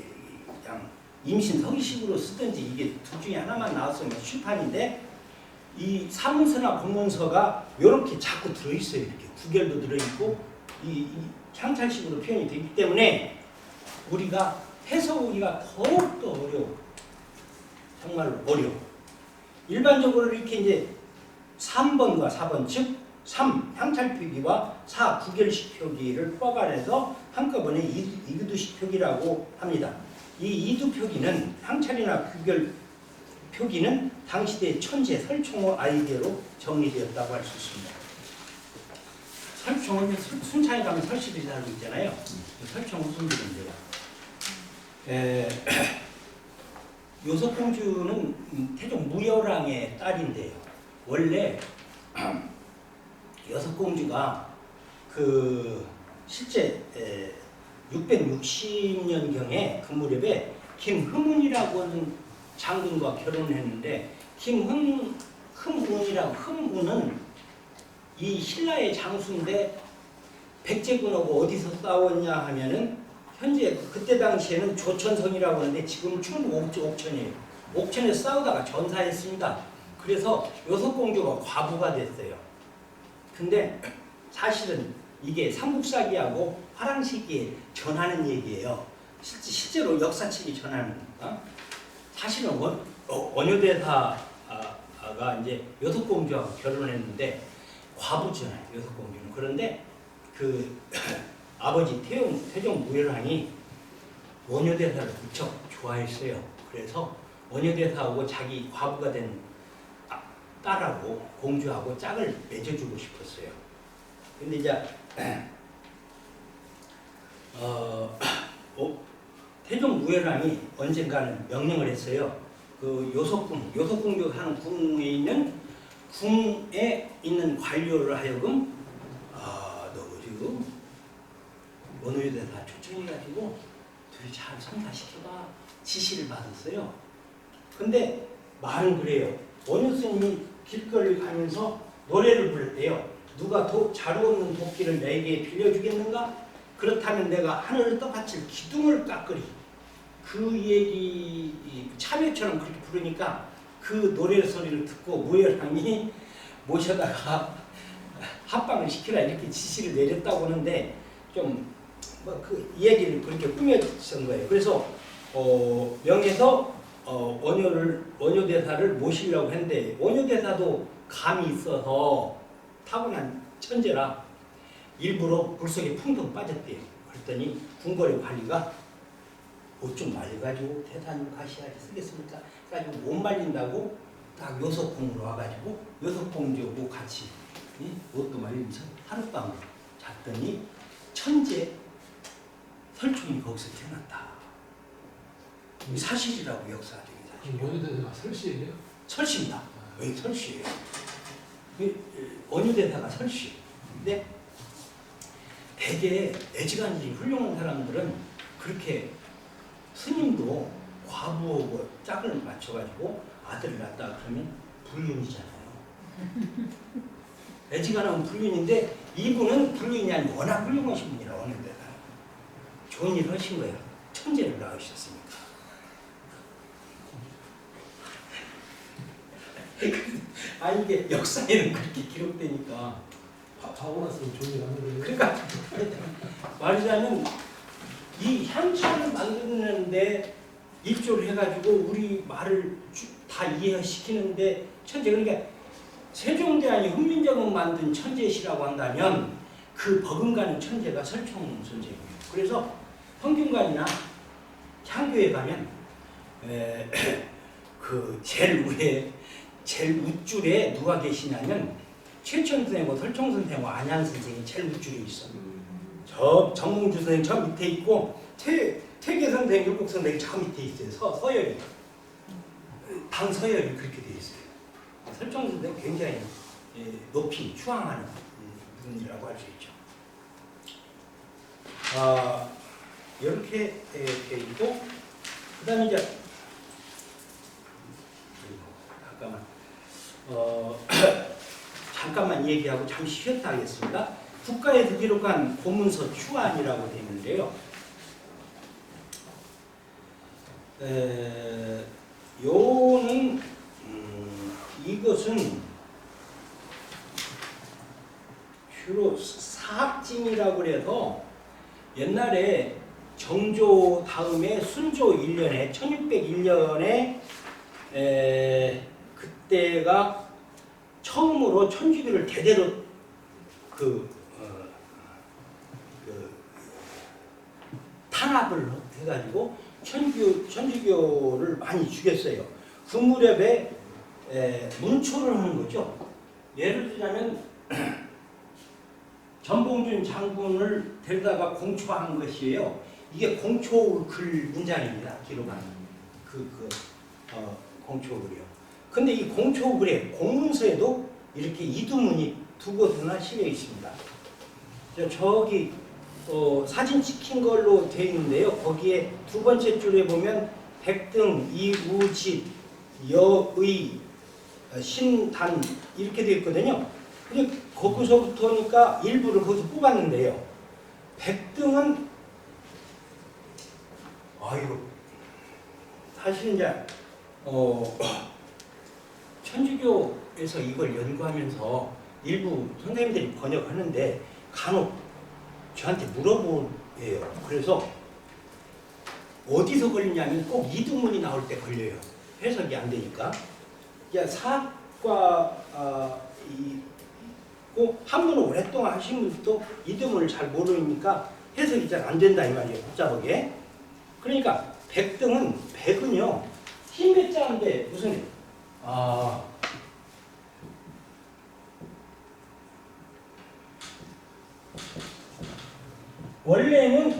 그냥 임신 서기식으로 쓰든지 이게 둘 중에 하나만 나왔으면 출판인데 이 사문서나 법문서가 이렇게 자꾸 들어있어요. 이렇게 구결도 들어있고 이 향찰식으로 표현이 되기 때문에 우리가 해석하기가 더욱더 어려워. 정말로 어려워. 일반적으로 이렇게 이제 3번과 4번 즉 3. 향찰 표기와 4. 구결식 표기를 포괄해서 한꺼번에 이두식 표기라고 합니다. 이 이두 표기는 향찰이나 구결 표기는 당시대 천재 설총의 아이디어로 정리되었다고 할 수 있습니다. 설총은 순창에 가면 설씨들이 살고 있잖아요. 설총 후손들인데요. 요석공주는 태종 무열왕의 딸인데요. 원래 여석공주가 그 실제 660년경에 그 무렵에 김흠운이라고 하는 장군과 결혼했는데 흠운은 이 신라의 장수인데 백제군하고 어디서 싸웠냐 하면은 현재 그때 당시에는 조천성이라고 하는데 지금 충북 옥천이에요. 옥천에서 싸우다가 전사했습니다. 그래서 여석공주가 과부가 됐어요. 근데 사실은 이게 삼국사기하고 화랑시기에 전하는 얘기예요. 실제로 역사책이 전하는 사실은 원효대사가 이제 여석공주하고 결혼했는데 과부잖아요. 여석공주는. 그런데 그 아버지 태종 무열왕이 원효대사를 무척 좋아했어요. 그래서 원효대사하고 자기 과부가 된 딸하고 공주하고 짝을 맺어주고 싶었어요. 근데 이제 태종 무열왕이 언젠가는 명령을 했어요. 그 요석궁 하는 궁에 있는 관료를 하여금 너 지금 원효대사 초청해가지고 둘이 잘 성사시켜봐 지시를 받았어요. 근데 말은 그래요. 원효 스님이 길거리를 가면서 노래를 부르대요. 누가 자루 없는 도끼를 내게 빌려주겠는가? 그렇다면 내가 하늘을 떠받칠 기둥을 깎으리. 그 얘기 참외처럼 그렇게 부르니까 그 노래 소리를 듣고 무열왕이 모셔다가 합방을 시키라 이렇게 지시를 내렸다고 하는데 좀 그 얘기를 그렇게 꾸며준 거예요. 그래서 명에서 원효대사를 모시려고 했는데 원효대사도 감이 있어서 타고난 천재라 일부러 물속에 풍덩 빠졌대요. 그랬더니 궁궐의 관리가 옷 좀 말려가지고 대사님 가시야지 쓰겠습니까? 그래가지고 못 말린다고 딱 요석궁으로 와가지고 요석공주하고 같이 옷도 말리면서 하룻밤을 잤더니 천재 설총이 거기서 태어났다. 이 사실이라고 역사적인 사실. 원효대사가 설씨예요? 설씨입니다. 여기 설씨예요. 원효대사가 설씨. 근데 되게 애지간히 훌륭한 사람들은 그렇게 스님도 과부하고 짝을 맞춰가지고 아들을 낳았다 그러면 불륜이잖아요. 애지간하면 불륜인데 이분은 불륜이 아니고 워낙 훌륭하신 분이라 원효대사. 좋은 일을 하신 거예요. 천재를 낳으셨으니까. 이게 역사에는 그렇게 기록되니까 타고났으면 좋은 일 하는 거예요. 그러니까 말하자면 이 향차를 만드는데 일조를 해가지고 우리 말을 다 이해시키는데 천재. 그러니까 세종대왕이 훈민정음 만든 천재시라고 한다면 그 버금가는 천재가 설총 선생이에요. 그래서 성균관이나 향교에 가면 그 제일 우줄에 누가 계시냐면 최천 선생하고 설총 선생하고 안양 선생이 제일 우줄에 있어. 저 정몽주 선생 저 밑에 있고 퇴계 선생, 율곡 선생이 저 밑에 있어요. 서열이 방서열이 그렇게 돼 있어요. 설총 선생 굉장히 높이 추앙하는 분이라고 할 수 있죠. 이렇게 돼 있고, 그다음에 이제 잠깐만 잠깐만 얘기하고 잠시 쉬었다 하겠습니다. 국가에서 기록한 공문서 추안이라고 되어 있는데요. 요는 이것은 주로 사학진이라고 그래서 옛날에 정조 다음에 순조 1년에 1601년에 그때가 처음으로 천주교를 대대로 탄압을 해가지고 천주교를 많이 죽였어요. 그 무렵에 문초를 하는 거죠. 예를 들자면 전봉준 장군을 데려다가 공초한 것이에요. 이게 공초글 문장입니다. 기록한 공초글이요. 근데 이 공초글에 공문서에도 이렇게 이두문이 두 곳이나 실려 있습니다. 저기 사진 찍힌 걸로 되어 있는데요. 거기에 두 번째 줄에 보면 백등, 이우집, 여의, 신단 이렇게 되어 있거든요. 근데 거기서부터니까 일부를 거기서 뽑았는데요. 백등은 사실 이제 천주교에서 이걸 연구하면서 일부 선생님들이 번역하는데 간혹 저한테 물어보예요. 그래서 어디서 걸리냐면 꼭 이두문이 나올 때 걸려요. 해석이 안 되니까. 사학과 꼭 한문을 오랫동안 하신 분도 이두문을 잘 모르니까 해석이 잘 안 된다 이 말이에요. 복잡하게. 그러니까 백등은 백은요 흰백자인데 무슨 원래는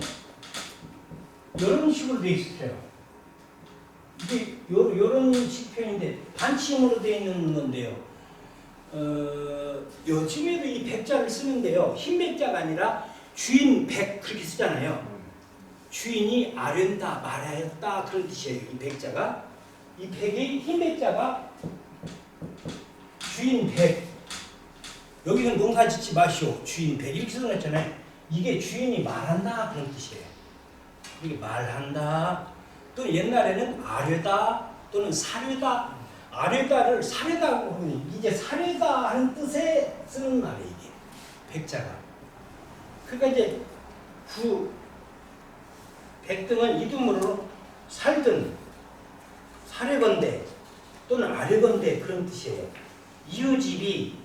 이런 식으로 돼 있어요. 이게 요런 식표인데 반침으로 되어 있는 건데요. 요즘에도 이 백자를 쓰는데요. 흰백자가 아니라 주인 백 그렇게 쓰잖아요. 주인이 아련다 말하였다 그런 뜻이에요. 이 백자가. 이 백의 흰백자가 주인 백. 여기는 농사 짓지 마시오. 주인 백 이렇게 써놨잖아요. 이게 주인이 말한다 그런 뜻이에요. 이게 말한다. 또 옛날에는 아뢰다 또는 사뢰다. 아뢰다를 사뢰다고 하면 이제 사뢰다 하는 뜻에 쓰는 말이에요. 이게 백자가. 그러니까 이제 백등은 이두문으로 살든 사뢰건대 또는 아뢰건대 그런 뜻이에요. 이유집이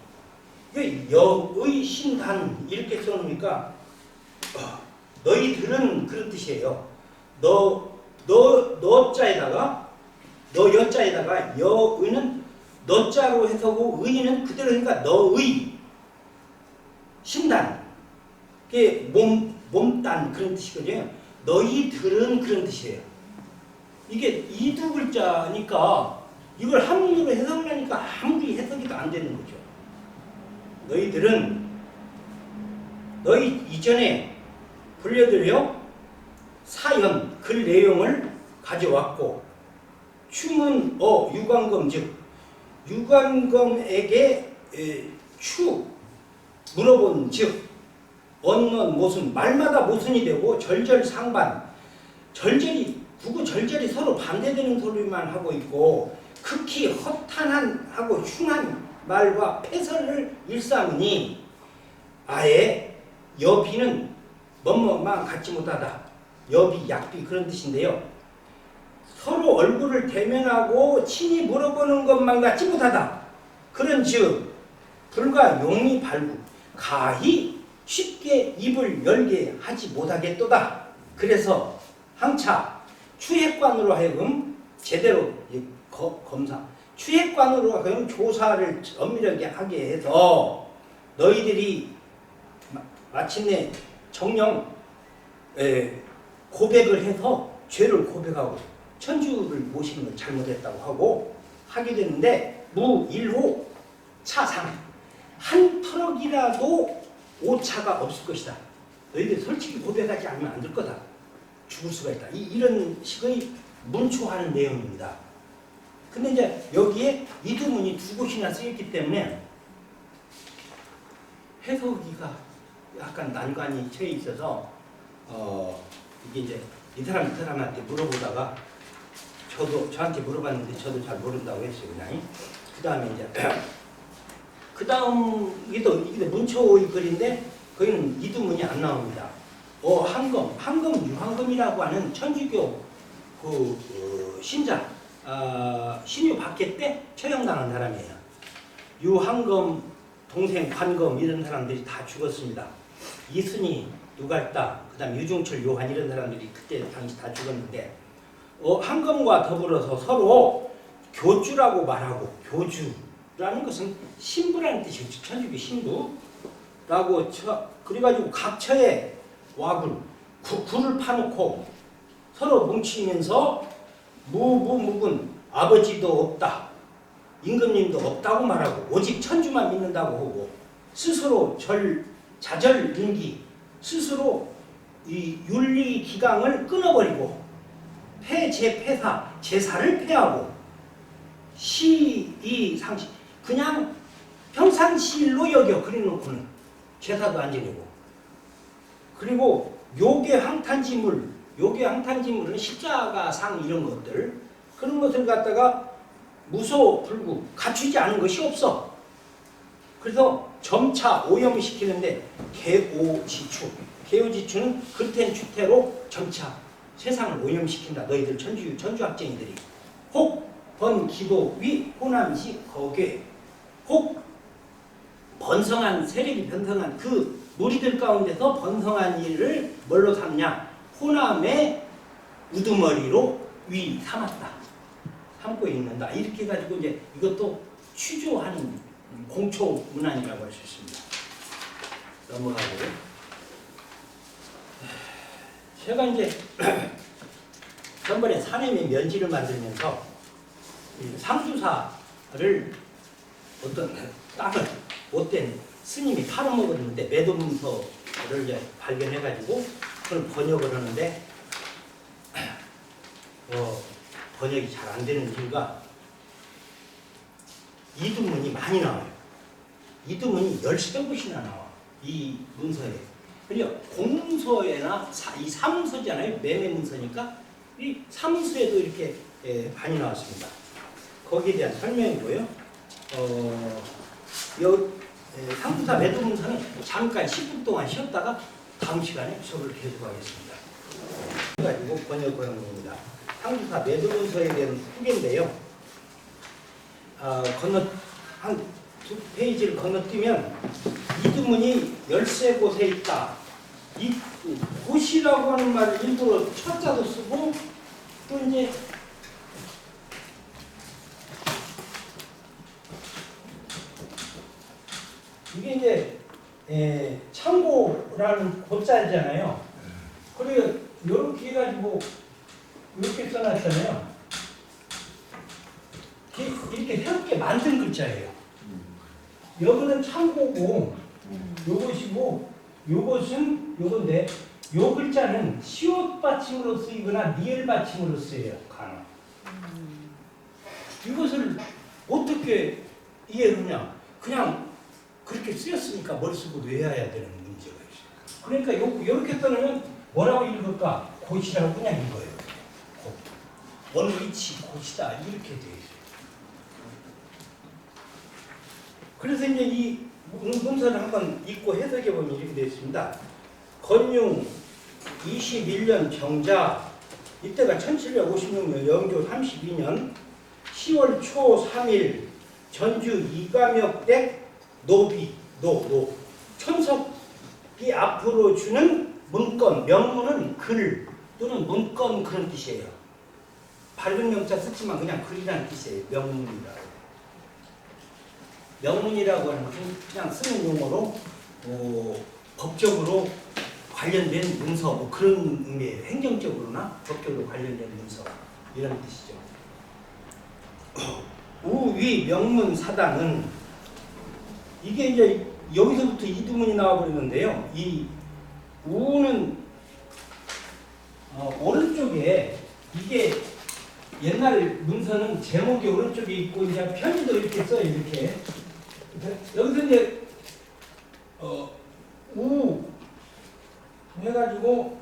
여의 신단 이렇게 써놓으니까 너희들은 그런 뜻이에요. 너자에다가 너 여자에다가 여의는 너자로 해서고 의는 그대로 하니까 너의 신단 그게 몸단 그런 뜻이거든요. 너희들은 그런 뜻이에요. 이게 이두 글자니까 이걸 한문으로 해석을 하니까 아무리 해석이 안 되는 거죠. 너희들은 너희 이전에 불려드려 사연 글 내용을 가져왔고 추문 유관검 즉 유관검에게 추 물어본 즉 언론 모순 말마다 모순이 되고 절절상반 절절히 구구절절히 서로 반대되는 소리만 하고 있고 극히 허탄한 하고 흉한 말과 패설을 일삼으니 아예 여비는 뭐뭐만 갖지 못하다. 여비, 약비 그런 뜻인데요. 서로 얼굴을 대면하고 친히 물어보는 것만 갖지 못하다. 그런즉 불과 용이 발구 가히 쉽게 입을 열게 하지 못하겠도다. 그래서 항차 추핵관으로 하여금 제대로 검사 추핵관으로 하여금 조사를 엄밀하게 하게 해서 너희들이 마침내 정령 고백을 해서 죄를 고백하고 천주를 모시는 걸 잘못했다고 하고 하게 되는데 무일호 차상 한 터럭이라도 오차가 없을 것이다. 너희들 솔직히 고백하지 않으면 안 될 거다. 죽을 수가 있다. 이런 식의 문초하는 내용입니다. 근데 이제 여기에 이두문이 두 곳이나 쓰였기 때문에 해석이가 약간 난관이 처해 있어서 이게 이제 이 사람한테 물어보다가 저한테 물어봤는데 저도 잘 모른다고 했어요. 그냥. 그 다음에 이제 그 다음 이게 문초의 글인데 거기는 이두문이 안 나옵니다. 한금 유한금이라고 하는 천주교 신자 신유 박해 때 처형당한 사람이에요. 유한금 동생 관금 이런 사람들이 다 죽었습니다. 이순이 유갈다 그다음 유중철 요한 이런 사람들이 그때 당시 다 죽었는데 한금과 더불어서 서로 교주라고 말하고 교주라는 것은 신부라는 뜻이죠. 천주교 신부라고 그래가지고 각처에 와굴 굴을 파놓고 서로 뭉치면서 무분 아버지도 없다 임금님도 없다고 말하고 오직 천주만 믿는다고 하고 스스로 자절인기 스스로 이 윤리 기강을 끊어버리고 폐제폐사 제사를 폐하고 시이상식 그냥 평상시일로 여겨 그래놓고는 제사도 안 지내고 그리고 요괴항탄지물은 십자가상 이런 것들 그런 것을 갖다가 무소불구 갖추지 않은 것이 없어. 그래서 점차 오염시키는데 개오지추는 그텐 추태로 점차 세상을 오염시킨다. 너희들 천주학쟁이들이 혹 번기도 호남시 거괴 혹 번성한 세력이 번성한 그 무리들 가운데서 번성한 일을 뭘로 삼냐? 호남의 우두머리로 삼고 있는다. 이렇게 가지고 이제 이것도 추조하는 공초 문안이라고 할 수 있습니다. 넘어가고 제가 이제 전번에 사내미 면지를 만들면서 상주사를 어떤 땅을 못된 스님이 팔아먹었는데 매도문서를 이제 발견해가지고 그걸 번역을 하는데 번역이 잘 안 되는 이유가 이두문이 많이 나와요. 이두문이 13곳이나 나와. 이 문서에. 그러니까 공문서에나 이 사문서잖아요. 매매문서니까 이 사문서에도 이렇게 많이 나왔습니다. 거기에 대한 설명이고요. 상주사 매도문서는 잠깐 10분 동안 쉬었다가 다음 시간에 수업을 계속하겠습니다. 가지고 번역하는 겁니다. 상주사 매도문서에 대한 후기인데요. 한 두 페이지를 건너뛰면 이두문이 13곳에 있다. 이 곳이라고 하는 말을 일부러 첫자도 쓰고 또 이제 이게 이제 창고라는 고자잖아요. 그리고 이렇게 해가지고 이렇게 써놨잖아요. 이렇게 새롭게 만든 글자예요. 여기는 창고고 요것이고 요건데 요 글자는 시옷 받침으로 쓰이거나 니을 받침으로 쓰여요. 간혹. 이것을 어떻게 이해하느냐? 그냥 그렇게 쓰였으니까 머릿속으로 외워야 되는 문제가 있어요. 그러니까 이렇게 써놓으면 뭐라고 읽을까? 곧이라고 그냥 읽어요. 곧. 어느 위치 곧이다 이렇게 되어 있어요. 그래서 이제 이 문서를 한번 읽고 해석해 보면 이렇게 되어 있습니다. 건융 21년 정자 이때가 1756년 영조 32년 10월 초 3일 전주 이감역댁 노비 천석이 앞으로 주는 문건 명문은 글 또는 문건 그런 뜻이에요. 밝은 명자 쓰지만 그냥 글이라는 뜻이에요. 명문이라고. 명문이라고 하는 것은 그냥 쓰는 용어로 법적으로 관련된 문서 뭐 그런 의미예요. 행정적으로나 법적으로 관련된 문서 이런 뜻이죠. 우위 명문 사당은 이게 이제 여기서부터 이두문이 나와버리는데요. 이 우는 오른쪽에 이게 옛날 문서는 제목이 오른쪽에 있고 이제 편지도 이렇게 써요. 이렇게 여기서 이제 우 해가지고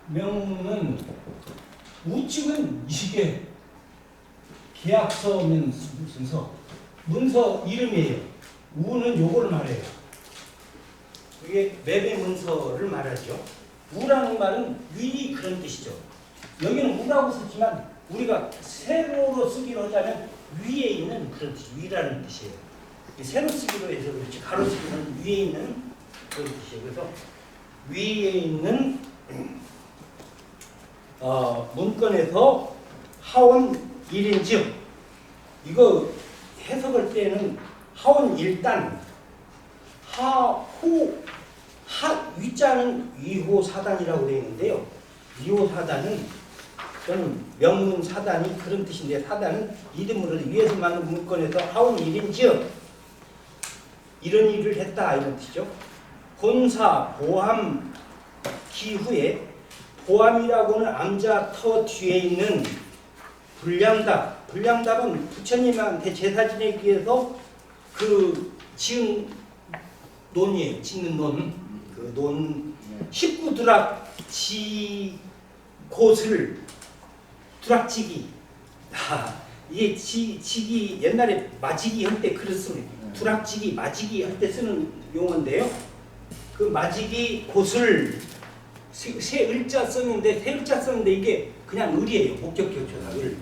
명문 우측은 이게 계약서 문서 이름이에요. 우는 요거를 말해요. 이게 매매 문서를 말하죠. 우라는 말은 위 그런 뜻이죠. 여기는 우라고 쓰지만 우리가 세로로 쓰기로 하자면 위에 있는 그런 뜻, 위라는 뜻이에요. 세로 쓰기로 해서 그렇지 가로 쓰기는 위에 있는 그런 뜻이에요. 그래서 위에 있는 문건에서 하원 1인즉 이거 해석할 때는 하원 1단 위자는 위호사단이라고 되어 있는데요. 위호사단은 저는 명문사단이 그런 뜻인데 사단은 이름으로 위에서 만든 문건에서 하원 1인즉 이런 일을 했다 이런 뜻이죠. 본사 보함 기후에 보함이라고는 암자 터 뒤에 있는 불량답은 부처님한테 제사 지내기 위해서 그 지은 논이에요. 짓는 논. 그 논 19두락지 곳을 두락지기. 이게 지기 옛날에 마지기 할 때 글을 쓰는 두락지기 마지기 할 때 쓰는 용어인데요. 그 마지기 곳을 세 을자 썼는데 이게 그냥 을이에요. 목적격조사 을.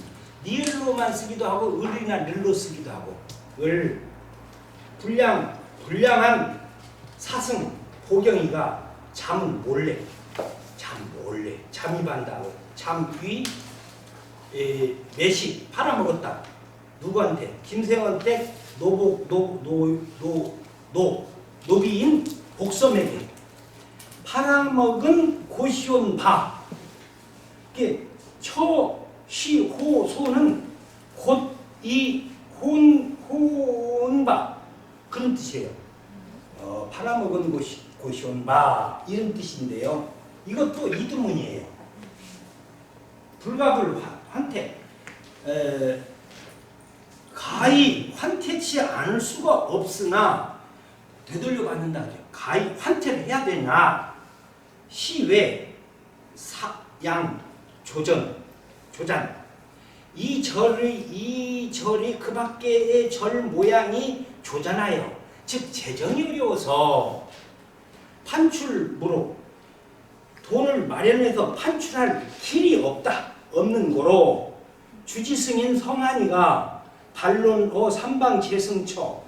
니을로만 쓰기도 하고 을이나 늘로 쓰기도 하고 을. 불량한 사승 보경이가 잠입한다. 잠귀 매식 팔아먹었다. 누구한테? 김생원댁 노비인 복섬에게 팔아먹은 고시온 바. 이게 처시호소는 곧 이 혼바 그런 뜻이에요. 팔아먹은 고시온 바 이런 뜻인데요. 이것도 이두문이에요. 불가불 환태. 가히 환태치 않을 수가 없으나 되돌려 받는다 하죠. 가히 환태를 해야 되나 시외 사양 조잔 이 절이 그 밖의 절 모양이 조잔하여 즉 재정이 어려워서 판출무로 돈을 마련해서 판출할 길이 없는 거로 주지승인 성한이가 반론 삼방 재승처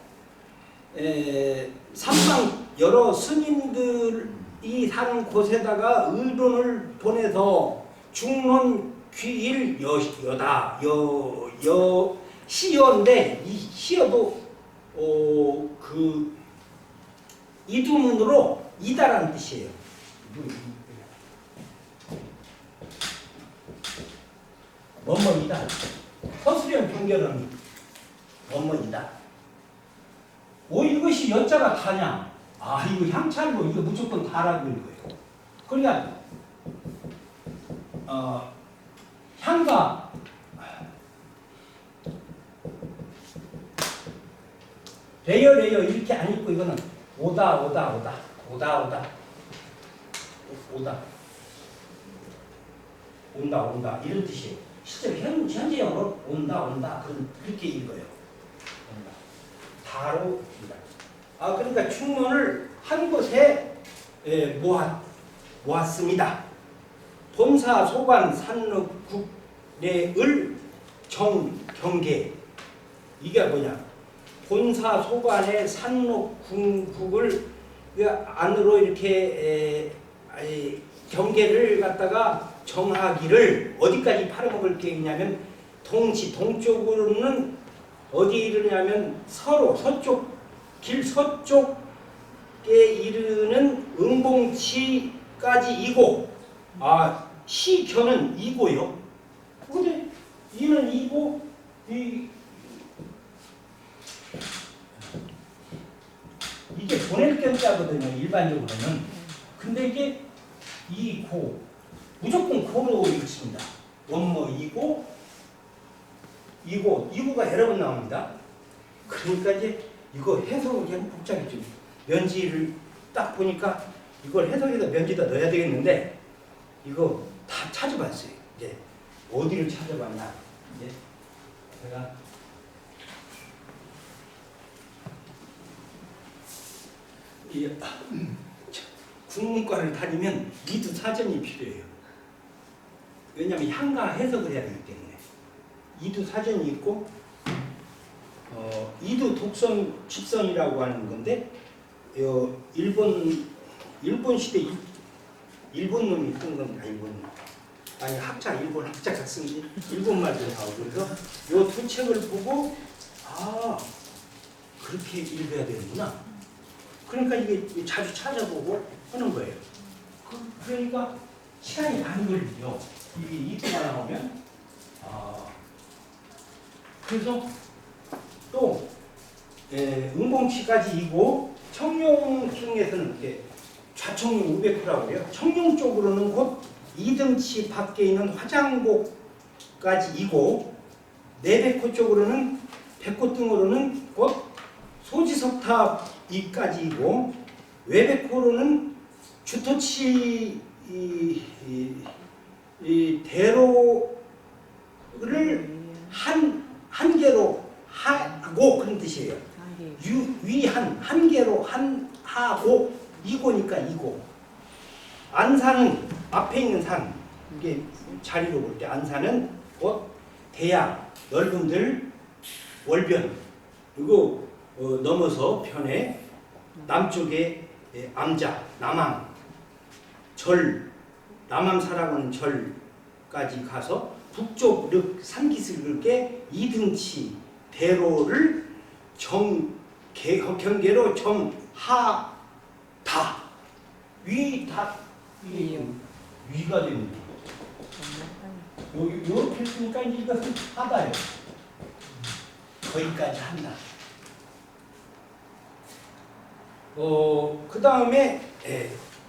삼방 여러 스님들이 사는 곳에다가 의론을 보내서 중론 귀일 여다 시여인데 이 시여도 그 이두문으로 이다라는 뜻이에요. 뭐뭐이다. 서술형 병결은 뭐뭐이다. 이것이 여자가 다냐? 이거 향찰고 이거 무조건 다라고 읽어요. 그러니까 향가 레이어 이렇게 안 읽고 이거는 오다 온다 이런 뜻이에요. 실제로 현재 영어로 온다 그렇게 읽어요. 온다. 다로 입니다. 그러니까 충문을 한 곳에 모았습니다. 본사 소관 산록국 내을 경계 이게 뭐냐? 본사 소관의 산록국을 안으로 이렇게 경계를 갖다가 정하기를 어디까지 팔아먹을 계획이냐면 동쪽으로는 어디 이르냐면 길 서쪽에 이르는 은봉치까지 시켜는 이고요. 근데 이는 이고 이게 보낼 견자거든요. 일반적으로는. 근데 이게 이고 무조건 고로 읽습니다. 원모 이고가 여러 번 나옵니다. 그러니까 이제 이거 해석이 좀 복잡해져. 면지를 딱 보니까 이걸 해석해서 면지다 넣어야 되겠는데 이거 다 찾아봤어요. 이제 어디를 찾아봤나? 이제 제가 이 국문과를 다니면 이두 사전이 필요해요. 왜냐하면 향가 해석을 해야 되기 때문에 이두 사전이 있고 이두 독선 직선이라고 하는 건데 일본 시대 일본 놈이 쓴 겁니다. 일본 학자가 쓴 게 일본 말도 나오고 그래서 요 두 책을 보고 그렇게 읽어야 되는구나. 그러니까 이게 자주 찾아보고 하는 거예요. 그러니까 시간이 많이 걸리죠. 이게 이두가 나오면 그래서 또 응봉치까지 이고 청룡 중에서는 이렇게 좌청룡 우백호라고 해요. 청룡 쪽으로는 곧 이등치 밖에 있는 화장곡까지 이고 내백호 쪽으로는 백호 등으로는 곧 소지석탑 이까지이고 외백호로는 주토치 이 대로를 한 개로 하고 그런 뜻이에요. 위한 개로 하고 이고니까 이고. 안산은 앞에 있는 산 이게 자리로 볼 때 안산은 곧 대야 넓은 들 월변 그리고 넘어서 편에 남쪽에 암자 남암 남암사라고 하는 절까지 가서 북쪽 산기슭에 이등치 대로를 경계로 정하다 위가 됩니다. 이렇게 했으니까 이제 이것은 하다예요. 거기까지 한다. 그 다음에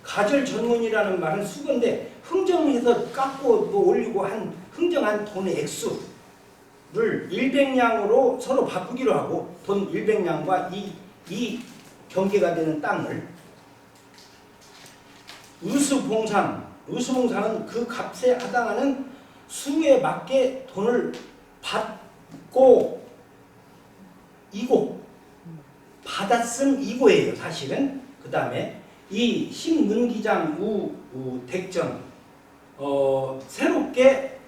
가절 전문이라는 말은 수건데 흥정해서 깎고 또 올리고 한 흥정한 돈의 액수를 100냥으로 서로 바꾸기로 하고 돈 100냥과 이 경계가 되는 땅을 의수봉상은 그 값에 해당하는 수에 맞게 돈을 받고 이고 받았음 이고예요. 사실은 그 다음에 이 신문기장 덱정 새롭게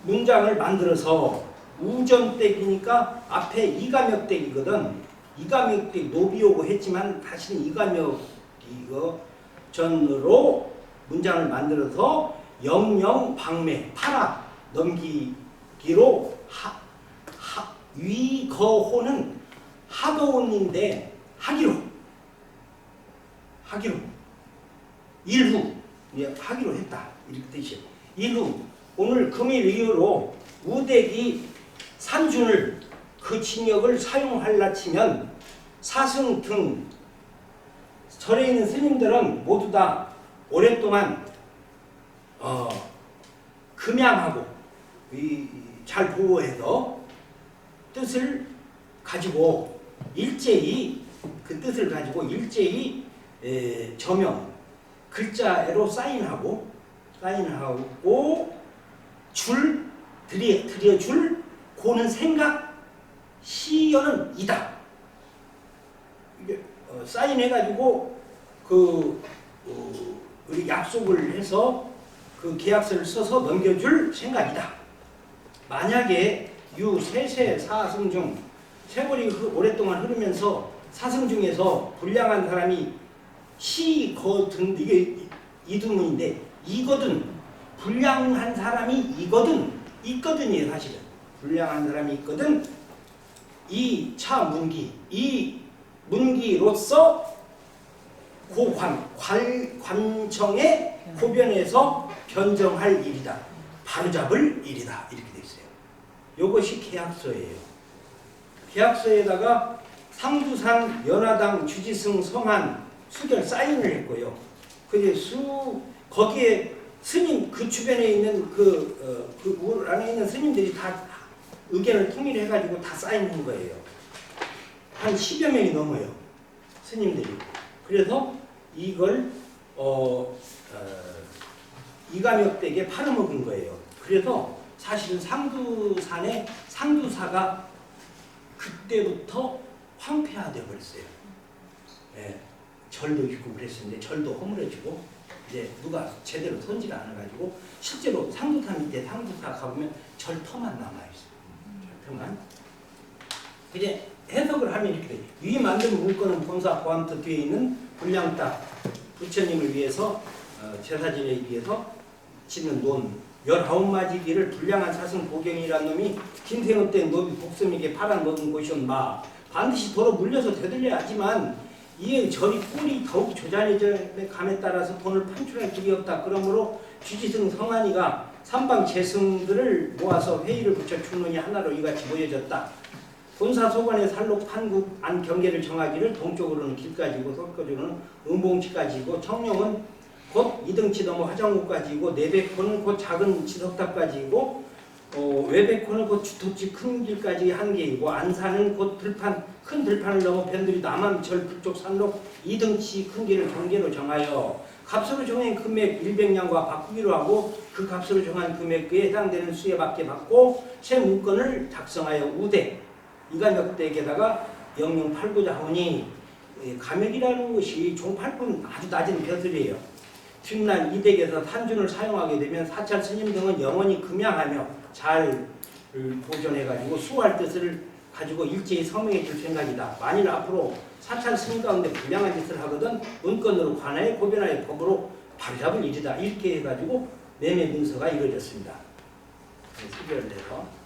문장을 만들어서 우전댁이니까 앞에 이감역댁이거든. 이감역댁 노비오고 했지만 다시는 이감역전으로 문장을 만들어서 영영 방매 팔아 넘기기로 위거호는 하도인데 하기로 일후 하기로 했다 이렇게 뜻이에요. 일후 오늘 금일 이후로 우대기 산준을 그 징역을 사용할라 치면 사승 등 절에 있는 스님들은 모두 다 오랫동안 금양하고 잘 보호해서 뜻을 가지고 일제히 그 뜻을 가지고 일제히 저명 글자로 사인하고 들여줄 고는 생각 시연은 이다. 이게 사인해가지고 우리 약속을 해서 그 계약서를 써서 넘겨줄 생각이다. 만약에 세세 사승 중 세월이 오랫동안 흐르면서 사승 중에서 불량한 사람이 시거든 이게 이두문인데 이거든 불량한 사람이 있거든이에요. 사실은 불량한 사람이 있거든 이 문기로서 관청의 고변에서 변정할 일이다. 바로잡을 일이다. 이렇게 돼 있어요. 이것이 계약서예요. 계약서에다가 상두산 연화당 주지승 성한 수결 사인을 했고요. 거기에 스님 그 주변에 있는 그 안에 있는 스님들이 다 의견을 통일해가지고 다 사인한 거예요. 한 10여 명이 넘어요. 스님들이. 그래서 이걸 이감역대게 팔아먹은 거예요. 그래서 사실은 상두산의 상두사가 그때부터 황폐화되어 버렸어요. 예, 절도 있고 그랬었는데 절도 허물어지고 이제 누가 제대로 손질 안 해가지고 실제로 상두산 밑에 상두사 가보면 절터만 남아있어요. 절터만. 이제 해석을 하면 이렇게 돼요. 위 만든 물건은 본사 고암터 뒤에 있는 불량땅 부처님을 위해서 제사 지내기 위해서 짓는 논 19마지기를 불량한 사승 보경이란 놈이 김태현 때 노비 복섬에게 팔아먹은 곳이온마 반드시 도로 물려서 되돌려야 하지만 이에 절이 꼴이 더욱 조잔해져 감에 따라서 돈을 판출할 길이 없다. 그러므로 주지승 성한이가 삼방 재승들을 모아서 회의를 붙여 충론이 하나로 이같이 모여졌다. 본사 소관의 살록 판국 안 경계를 정하기를 동쪽으로는 길까지고 서쪽으로는 은봉치까지고 청룡은 곧 이등치 넘어 화정구까지고 내백호는 곧 작은 지석탑까지고 외백호는 곧 주토치 큰 길까지 한 개이고 안산은 곧 들판 큰 들판을 넘어 변들이 남한절 북쪽 산록 이등치 큰 길을 경계로 정하여 값으로 정한 금액 100냥과 바꾸기로 하고 그 값으로 정한 금액에 해당되는 수에 맞게 받고 새 문건을 작성하여 우대 이감역대에다가 영영 팔고자 하오니 감역이라는 것이 종팔분 아주 낮은 벼슬이에요. 뒷날 이댁에서 탄준을 사용하게 되면 사찰 스님 등은 영원히 금양하며 잘 보존해가지고 수호할 뜻을 가지고 일제히 서명해 줄 생각이다. 만일 앞으로 사찰 스님 가운데 불량한 짓을 하거든 문건으로 관하에 고변하에 법으로 바로잡을 일이다. 이렇게 해가지고 매매 문서가 이루어졌습니다. 수결돼서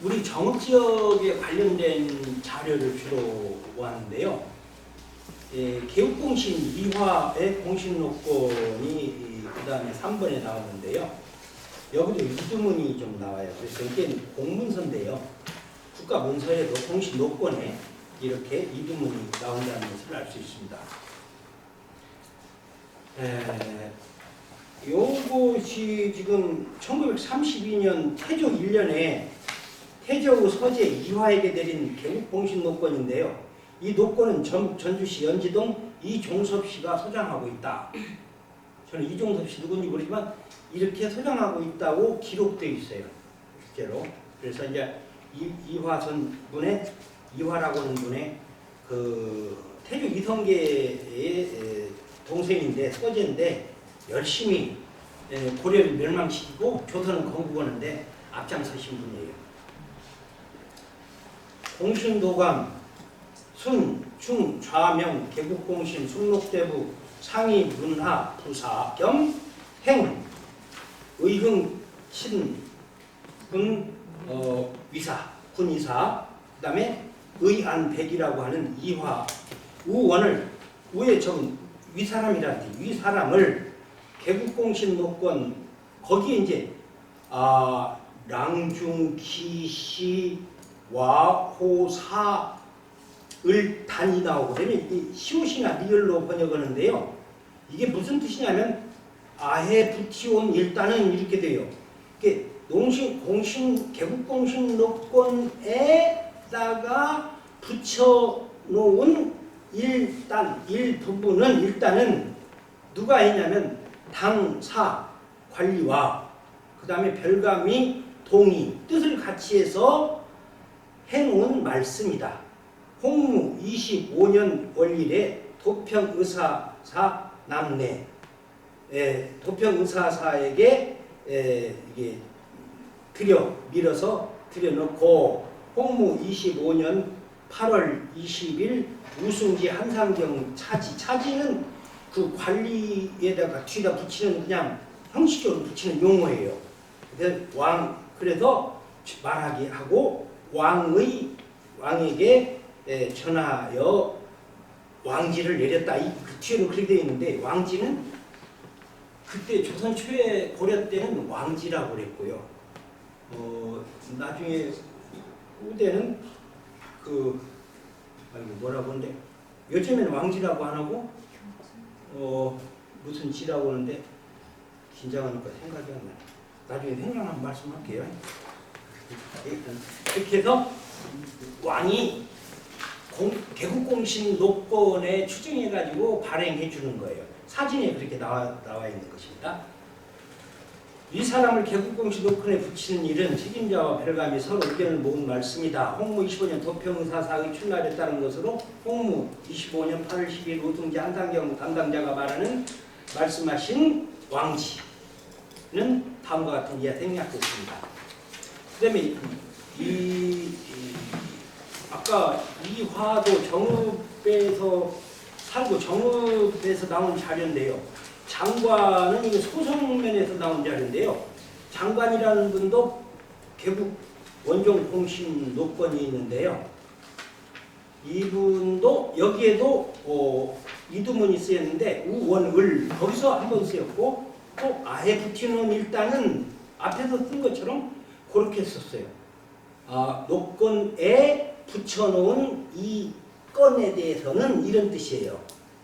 우리 정읍지역에 관련된 자료를 주로 모았는데요. 개국공신 2화의 공신록권이 그 다음에 3번에 나오는데요. 여기도 이두문이 좀 나와요. 그래서 이게 공문서인데요. 국가문서에도 공신록권에 이렇게 이두문이 나온다는 것을 알 수 있습니다. 요것이 지금 1932년 태조 1년에 태조 서재 2화에게 내린 개국공신록권인데요. 이 녹권은 전주시 연지동 이종섭 씨가 소장하고 있다. 저는 이종섭 씨 누군지 모르지만 이렇게 소장하고 있다고 기록되어 있어요. 실제로. 그래서 이제 이화선 분의 이화라고 하는 분의 그 태조 이성계의 동생인데 서재인데 열심히 고려를 멸망시키고 조선을 건국하는데 앞장서신 분이에요. 공신도감 순, 충, 좌명, 개국공신, 순록대부, 상위, 문하, 부사, 겸, 행, 의흥, 신, 군, 위사, 군이사, 그 다음에 의안백이라고 하는 이화, 우원을, 우에 좀 위사람이라는 위사람을 개국공신 녹권, 거기에 이제, 랑중, 기시, 와호사, 을 단이 나오고 그러면 시옷이나 리을로 번역하는데요. 이게 무슨 뜻이냐면 아해 부티온 일단은 이렇게 돼요. 이게 공신 개국공신록권에다가 붙여놓은 일단은 누가 했냐면 당사 관리와 그 다음에 별감이 동의 뜻을 같이 해서 해놓은 말씀이다. 홍무 25년 월일에 도평의사사 남내 도평의사사에게 이게 밀어서 들여놓고 홍무 25년 8월 20일 우승지 한상경 차지는 그 관리에다가 뒤에다 붙이는 그냥 형식적으로 붙이는 용어예요. 그래서 말하게 하고 왕에게 전하여 왕지를 내렸다. 그 뒤에는 그렇게 되어 있는데 왕지는 그때 조선 초에 고려 때는 왕지라고 그랬고요. 나중에 후대는 뭐라고 하는데 요즘에는 왕지라고 안 하고 무슨 지라고 하는데 긴장하니까 생각이 안 나요. 나중에 생각나면 말씀할게요. 이렇게 해서 왕이 개국공신 노건에 추정해가지고 발행해 주는 거예요. 사진에 그렇게 나와 있는 것입니다. 이 사람을 개국공신 노건에 붙이는 일은 책임자와 별감이 서로 의견을 모은 말씀이다. 홍무 25년 도평사사의 출날에 따른 것으로 홍무 25년 8월 10일 우등지 한상경 담당자가 말씀하신 왕지는 다음과 같은 이하 생략됐습니다. 그 다음에 아까 이 화도 정읍에서 살고 정읍에서 나온 자료인데요. 장관은 이게 소송면에서 나온 자료인데요. 장관이라는 분도 개국 원종 공신 노건이 있는데요. 이분도 여기에도 이두문이 쓰였는데 우원을 거기서 한번 쓰였고 또 아예 붙이는 일단은 앞에서 쓴 것처럼 그렇게 썼어요. 노건에 붙여놓은 이 건에 대해서는 이런 뜻이에요.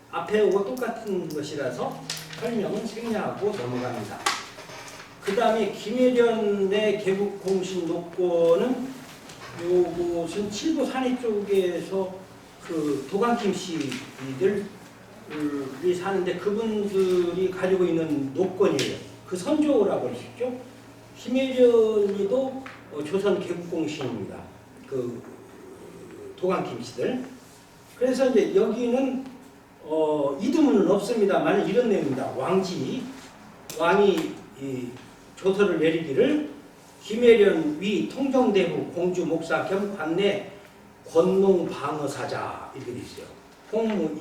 앞에 오고 똑같은 것이라서 설명은 생략하고 넘어갑니다. 그 다음에 김혜련의 개국공신 노건은 요것은 칠부 산해 쪽에서 그 도강김 씨들이 사는데 그분들이 가지고 있는 노건이에요. 그 선조라고 하시죠. 김혜련이도 조선 개국공신입니다. 그 도강김 씨들. 그래서 이제 여기는 이두문은 없습니다만 이런 내용입니다. 왕이 조서를 내리기를 김혜련 위 통정대부 공주 목사 겸 관내 권농 방어사자 이렇게 돼 있어요. 홍무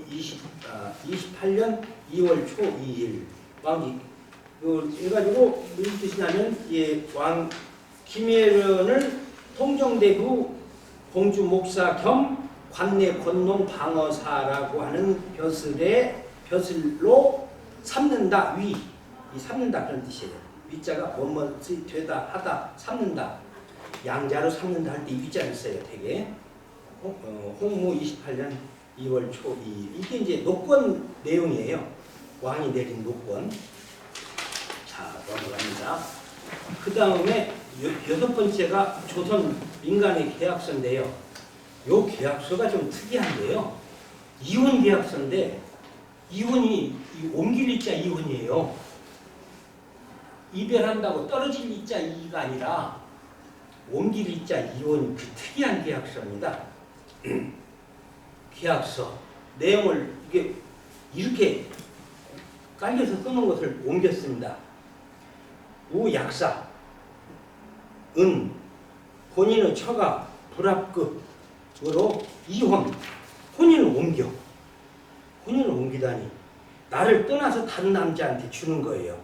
28년 2월 초 2일 왕이 해가지고 무슨 뜻이냐면 왕 김혜련을 통정대부 공주 목사 겸 관내 권농 방어사라고 하는 벼슬로 삼는다. 이 삼는다 그런 뜻이에요. 위자가 뭐뭐지 되다 하다 삼는다. 양자로 삼는다 할 때 이 위자를 써요. 되게 홍무 28년 2월 초 2일 이게 이제 노건 내용이에요. 왕이 내린 노건. 자 넘어갑니다. 그 다음에 여섯 번째가 조선 민간의 계약서인데요. 요 계약서가 좀 특이한데요. 이혼 계약서인데 이혼이 옮길 이자 이혼이에요. 이별한다고 떨어질 이자 이가 아니라 옮길 이자 이혼 그 특이한 계약서입니다. 계약서 내용을 이렇게 깔려서 쓰는 것을 옮겼습니다. 우약사 은 본인의 처가 불합급으로 이혼 혼인을 옮기다니 나를 떠나서 다른 남자한테 주는 거예요.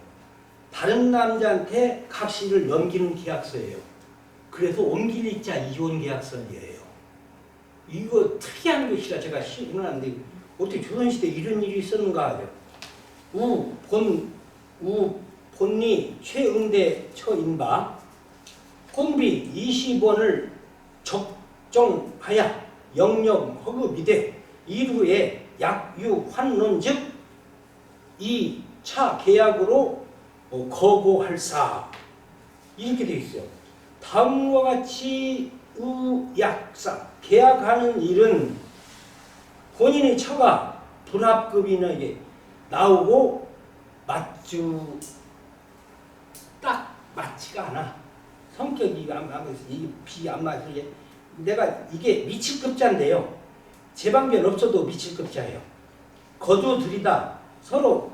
다른 남자한테 값이를 넘기는 계약서예요. 그래서 옮길 이자 이혼 계약서예요. 이거 특이한 것이라 제가 신문하는데 어떻게 조선시대에 이런 일이 있었는가 하죠. 본리 최응대 처인바 혼비 20원을 적정하여 영영 허급이되 이후에 약유 환론즉 이 차 계약으로 거부할사 이렇게 되어 있어요. 다음과 같이 우약사 계약하는 일은 본인의 처가 불합급인에게 나오고 딱 맞지가 않아. 성격이 안 맞아서 내가 이게 미칠급자인데요. 재방변 없어도 미칠급자예요. 거두들이다 서로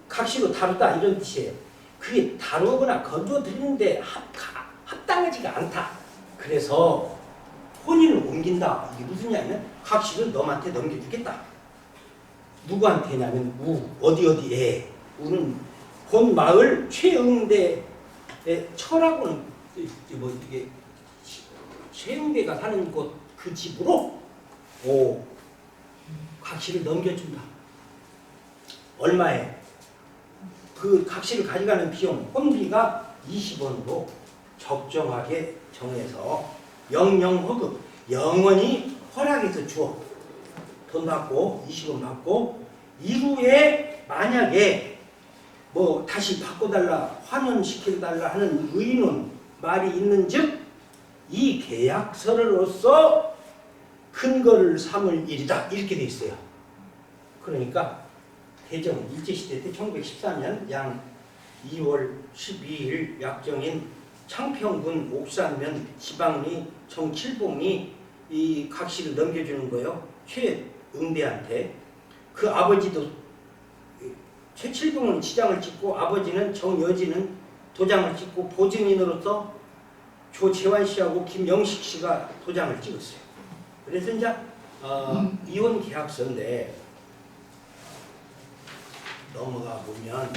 각시로 다루다 이런 뜻이에요. 그게 다루거나 거두들이는데 합당하지가 않다. 그래서 혼인을 옮긴다. 이게 무슨 얘기냐면 각시를 너한테 넘겨주겠다. 누구한테냐면 어디에 우는 본 마을 최응대의 처라고는 이게 최응대가 사는 곳 그 집으로 각시를 넘겨준다. 얼마에? 그 각시를 가져가는 비용 혼비가 20원으로 적정하게 정해서 영영허급 영원히 허락해서 주어 돈 받고 20원 받고 이후에 만약에 뭐 다시 바꿔달라 환원시켜달라 하는 의논 말이 있는즉 이 계약서로서 근거를 삼을 일이다 이렇게 돼 있어요. 그러니까 대정 일제시대 때 1913년 양 2월 12일 약정인 창평군 옥산면 지방리 정칠봉이 이 각시를 넘겨주는 거예요. 최응대한테. 그 아버지도 최칠봉은 지장을 찍고 아버지는 정여진은 도장을 찍고 보증인으로서 조재환 씨하고 김영식 씨가 도장을 찍었어요. 그래서 이제 이혼 계약서인데 넘어가 보면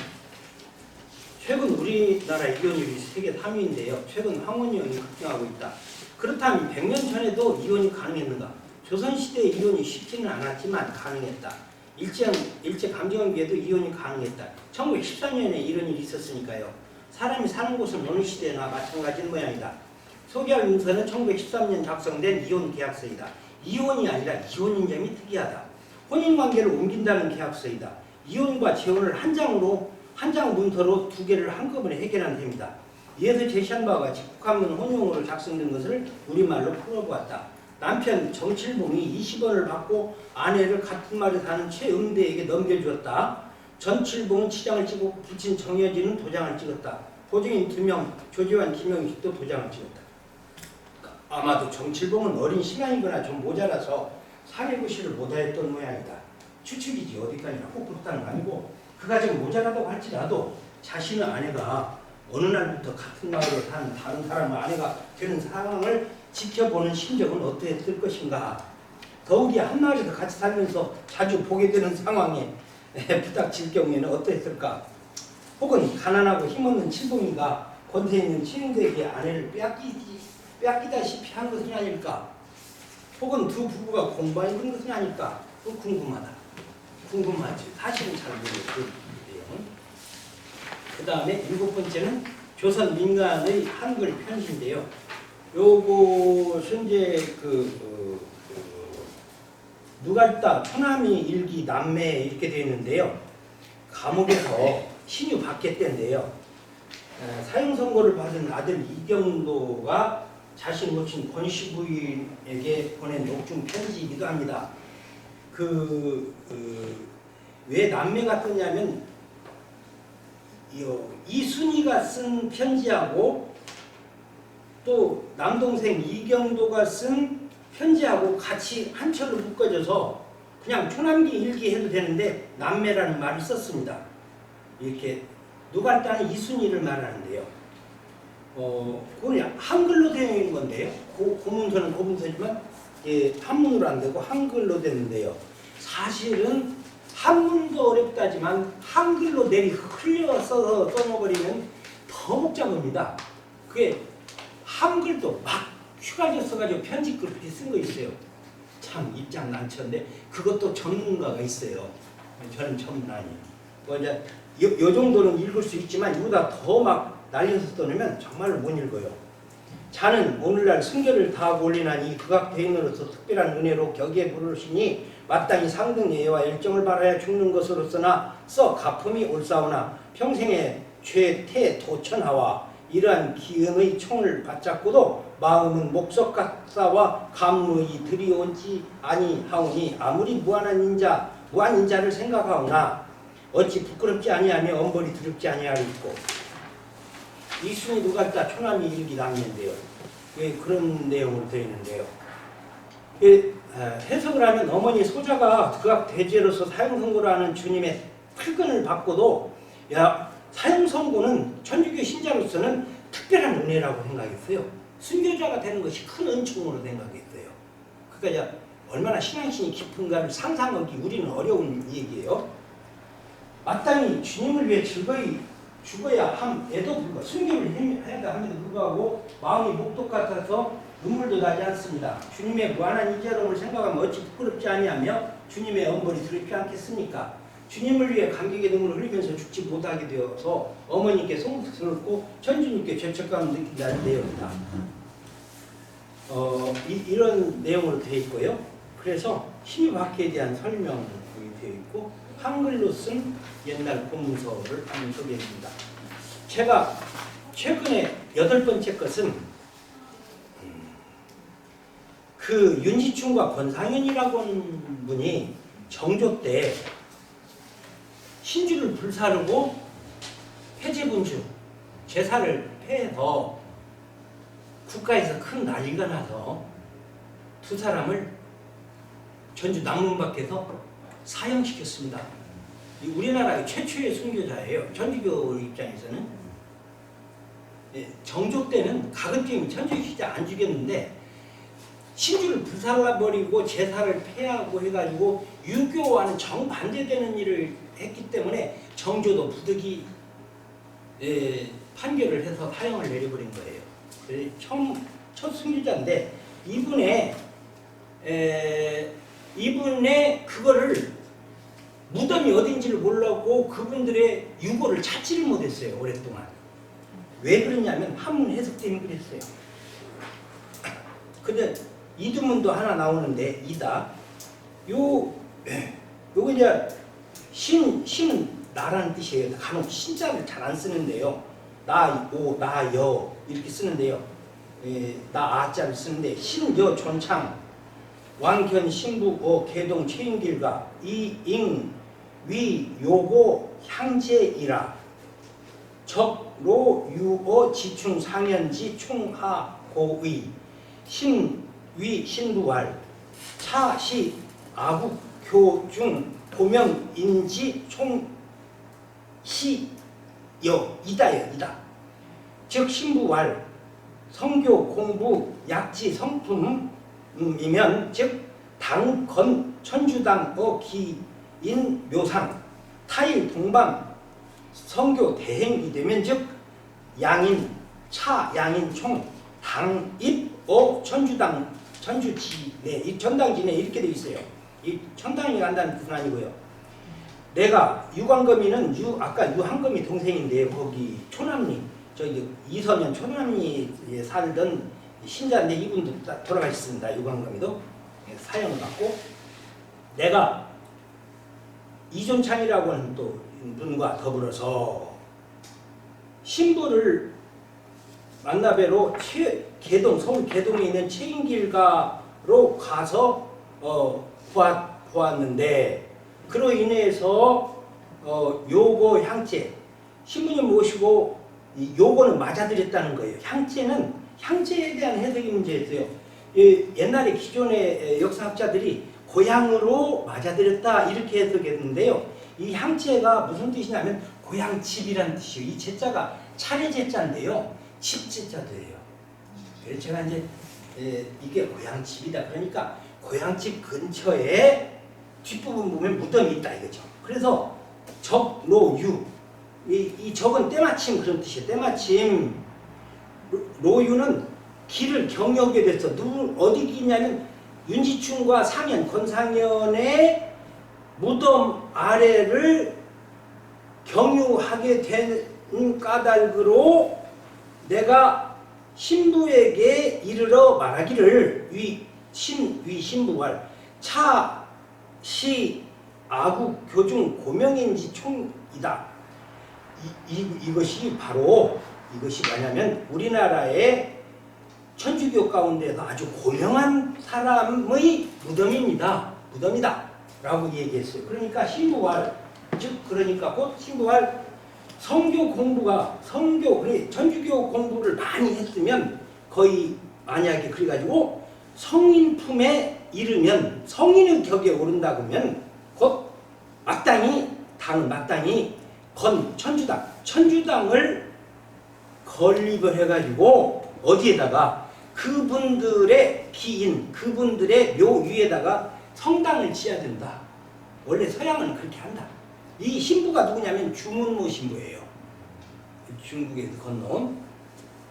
최근 우리나라 이혼율이 세계 3위인데요. 최근 황혼이혼이 급증하고 있다. 그렇다면 100년 전에도 이혼이 가능했는가? 조선시대에 이혼이 쉽지는 않았지만 가능했다. 일제감정기에도 이혼이 가능했다. 1914년에 이런 일이 있었으니까요. 사람이 사는 곳은 어느 시대나 마찬가지인 모양이다. 소개할 문서는 1913년 작성된 이혼 계약서이다. 이혼이 아니라 이혼인 점이 특이하다. 혼인관계를 옮긴다는 계약서이다. 이혼과 재혼을 한 장 문서로 두 개를 한꺼번에 해결하는 셈이다. 이에서 제시한 바와 같이 북한문 혼용으로 작성된 것을 우리말로 풀어보았다. 남편 정칠봉이 20원을 받고 아내를 같은 말에 사는 최응대에게 넘겨주었다. 전칠봉은 치장을 찍고 부친 정여진은 도장을 찍었다. 보증인 2명 조재환, 김영식도 도장을 찍었다. 아마도 정칠봉은 어린 신랑이거나 좀 모자라서 사내구실을 못하였던 모양이다. 추측이지 어디까지나 꼭 그렇다는 거 아니고 그가 좀 모자라다고 할지라도 자신의 아내가 어느 날부터 같은 마을에 사는 다른 사람의 아내가 되는 상황을 지켜보는 심정은 어떠했을 것인가. 더욱이 한 마을에서 같이 살면서 자주 보게 되는 상황에 부닥칠 경우에는 어떠했을까. 혹은 가난하고 힘없는 칠봉이가 권세 있는 친구에게 아내를 빼앗기다시피 한 것은 아닐까. 혹은 두 부부가 공부한 것은 아닐까. 또 궁금하지. 사실은 잘 모르겠어요. 그 다음에 7번째는 조선 민간의 한글 편지인데요. 요것은 이제 누갈다 초남이 일기 남매 이렇게 되어 있는데요. 감옥에서 신유 박해 때인데요. 사형 선고를 받은 아들 이경도가 자신 모친 권씨 부인에게 보낸 녹중 편지이기도 합니다. 왜 남매가 떴냐면 이순이가 쓴 편지하고 또 남동생 이경도가 쓴 편지하고 같이 한 철로 묶어져서 그냥 초남기 일기 해도 되는데 남매라는 말을 썼습니다. 이렇게 누갈다는 이순이를 말하는데요. 그건 한글로 되어 있는 건데요. 고문서는 고문서지만 한문으로 안 되고 한글로 되는데요. 사실은 한문도 어렵다지만 한글로 흘려 써서 써놓아버리면 더 복잡합니다. 그게 한글도 막 휘갈겨 써가지고 편집글 그렇게 쓴 거 있어요. 참 입장 난처인데 그것도 전문가가 있어요. 저는 전문 아니에요. 이제 요 정도는 읽을 수 있지만 이보다 더 막 날려서 써놓으면 정말로 못 읽어요. 자는 오늘날 순결을 다하고 올리나니 극악 대인으로서 특별한 은혜로 격에 부르시니 마땅히 상등 예와 열정을 바라야 죽는 것으로서나 써 가품이 올사오나 평생의 죄태 도천하와 이러한 기은의 총을 받잡고도 마음은 목석 같사와 감무이 들이온지 아니하오니 아무리 무한 인자를 생각하오나 어찌 부끄럽지 아니하며 엄벌이 두렵지 아니하리고. 이순이 누갈다 초남이 일기 남인데요. 그런 내용으로 되어 있는데요. 해석을 하면 어머니 소자가 극악 대죄로서 사형 선고를 하는 주님의 풀근을 받고도 사형 선고는 천주교 신자로서는 특별한 은혜라고 생각했어요. 순교자가 되는 것이 큰 은총으로 생각했어요. 그러니까 얼마나 신앙심이 깊은가를 상상하기 우리는 어려운 얘기예요. 마땅히 주님을 위해 즐거이 죽어야 함에도 불구하고 순교를 해야 함에도 불구하고 마음이 목독 같아서 눈물도 나지 않습니다. 주님의 무한한 인자로움을 생각하면 어찌 부끄럽지 아니하며 주님의 엄벌이 두렵지 않겠습니까? 주님을 위해 감격의 눈물을 흘리면서 죽지 못하게 되어서 어머니께 송구스럽고 천주님께 죄책감을 느낀다는 내용이다. 이런 내용으로 되어 있고요. 그래서 힘이 박해에 대한 설명이 되어 있고 한글로 쓴 옛날 공문서를 한번 소개했습니다. 제가 최근에 8번째 것은 그 윤지충과 권상현이라고 하는 분이 정조 때 신주를 불사르고 폐제분주 제사를 폐해서 국가에서 큰 난리가 나서 두 사람을 전주 남문 밖에서 사형시켰습니다. 우리나라의 최초의 순교자예요. 천주교 입장에서는. 정조 때는 가급적이면 천주교 안 죽였는데 신주를 불살라버리고 제사를 폐하고 해가지고 유교와는 정반대되는 일을 했기 때문에 정조도 부득이 판결을 해서 사형을 내려버린 거예요. 첫 순교자인데 이분의 그거를 무덤이 어딘지를 몰랐고 그분들의 유고를 찾지를 못했어요. 오랫동안. 왜 그러냐면 한문 해석 때문에 그랬어요. 근데 이두문도 하나 나오는데 이다. 요거 이제 신은 나라는 뜻이에요. 간혹 신자를 잘 안 쓰는데요. 나, 오, 나, 여 이렇게 쓰는데요. 나, 아자를 쓰는데 신여 존창 왕견 신부 어 개동 최인길과 이잉 위 요고 향제이라 적로 유어 지충 상현지 총하 고의 신위 신부왈 차시 아국 교중 고명인지 총시여 이다요 이다. 즉 신부왈 성교 공부 약지 성품이면 즉 당건 천주당어 기인 묘상 타일 동방 성교 대행이 되면 즉 양인 차 양인 총 당입어 천주당 천주지내 이 천당지내 이렇게 되어 있어요. 이 천당이 간다는 뜻은 아니고요. 내가 유광검이는 아까 유한검이 동생인데 거기 초남리 저기 이선현 초남리에 살던 신자인데 이분도 돌아가셨습니다. 유광검이도 사형을 받고 내가 이존창이라고 하는 또 분과 더불어서 신부를 만나뵈러 개동 서울 개동에 있는 최인길가로 가서 보았는데 그로 인해서 요고 향제 신부님 모시고 요거는 맞아들였다는 거예요. 향제에 대한 해석이 문제였어요. 옛날에 기존의 역사학자들이 고향으로 맞아들였다 이렇게 해석했는데요. 이 향제가 무슨 뜻이냐면 고향집이라는 뜻이에요. 이 제자가 차례제자인데요. 집제자도예요. 그래서 제가 이제 이게 고향집이다. 그러니까 고향집 근처에 뒷부분 보면 무덤이 있다 이거죠. 그래서 적로유 이 적은 때마침 그런 뜻이에요. 때마침 로유는 길을 경유하게 돼서 어디 있냐면 윤지충과 상현 권상현의 무덤 아래를 경유하게 된 까닭으로 내가 신부에게 이르러 말하기를 위 신부왈 차시 아국 교중 고명인지 총이다. 이것이 뭐냐면 우리나라의 천주교 가운데서 아주 고명한 사람의 무덤이다 라고 얘기했어요. 그러니까 신부왈 그러니까 곧 신부왈 천주교 공부를 많이 했으면 거의 만약에 그래가지고 성인 품에 이르면 성인의 격에 오른다 그러면 곧 마땅히 천주당을 건립을 해가지고 어디에다가 그분들의 기인 그분들의 묘 위에다가 성당을 지어야 된다. 원래 서양은 그렇게 한다. 이 신부가 누구냐면 주문모 신부예요. 중국에서 건너온.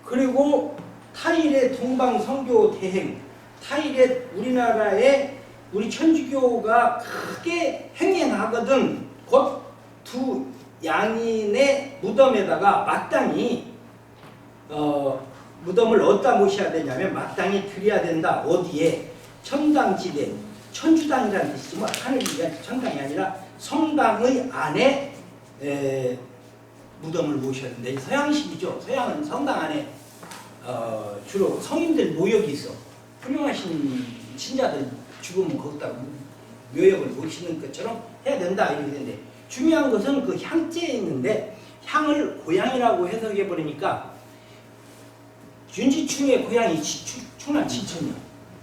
그리고 타일의 동방성교 대행 타일의 우리나라에 우리 천주교가 크게 행해나거든 곧 두 양인의 무덤에다가 마땅히 무덤을 어디다 모셔야 되냐면 마땅히 드려야 된다. 어디에? 천당지대, 천주당이라는 뜻이지 뭐 하늘이 천당이 아니라 성당의 안에 무덤을 모셔야 된다. 이 서양식이죠. 서양은 성당 안에 주로 성인들 묘역이 있어. 훌륭하신 신자들 죽으면 거기다 묘역을 모시는 것처럼 해야 된다 이렇게 되는데 중요한 것은 그 향재에 있는데 향을 고향이라고 해석해 버리니까 윤지충의 고향이 충남 진천이요.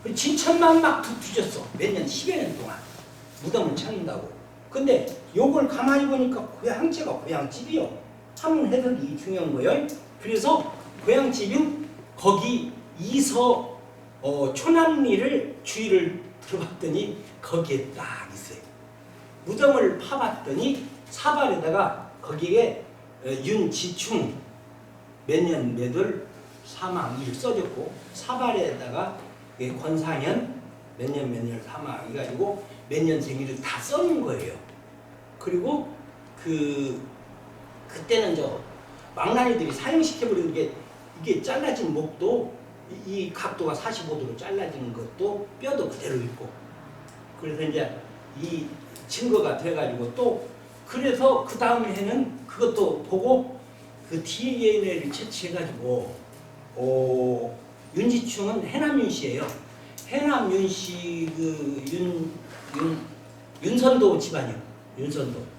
그 진천만 막 뒤졌어. 몇 년, 10여 년 동안 무덤을 찾는다고. 근데 요걸 가만히 보니까 고향제가 고향집이요. 한문 해석이 중요한 거예요. 그래서 고향집은 거기 이서 초남리를 주위를 들어봤더니 거기에 딱 있어요. 무덤을 파봤더니 사발에다가 거기에 윤지충 몇 년 몇월 사망일 써졌고 사발에다가 권상현 몇 년 몇 년 사망 해가지고 몇 년 생일을 다 써놓은 거예요. 그리고 그때는 망나니들이 사형시켜버리는 게 이게 잘라진 목도 이 각도가 45도로 잘라진 것도 뼈도 그대로 있고 그래서 이제 이 증거가 돼가지고 또 그래서 그 다음 해는 그것도 보고 그 DNA를 채취해가지고 윤지충은 해남 윤씨예요. 해남 윤씨 윤선도 집안이요. 윤선도.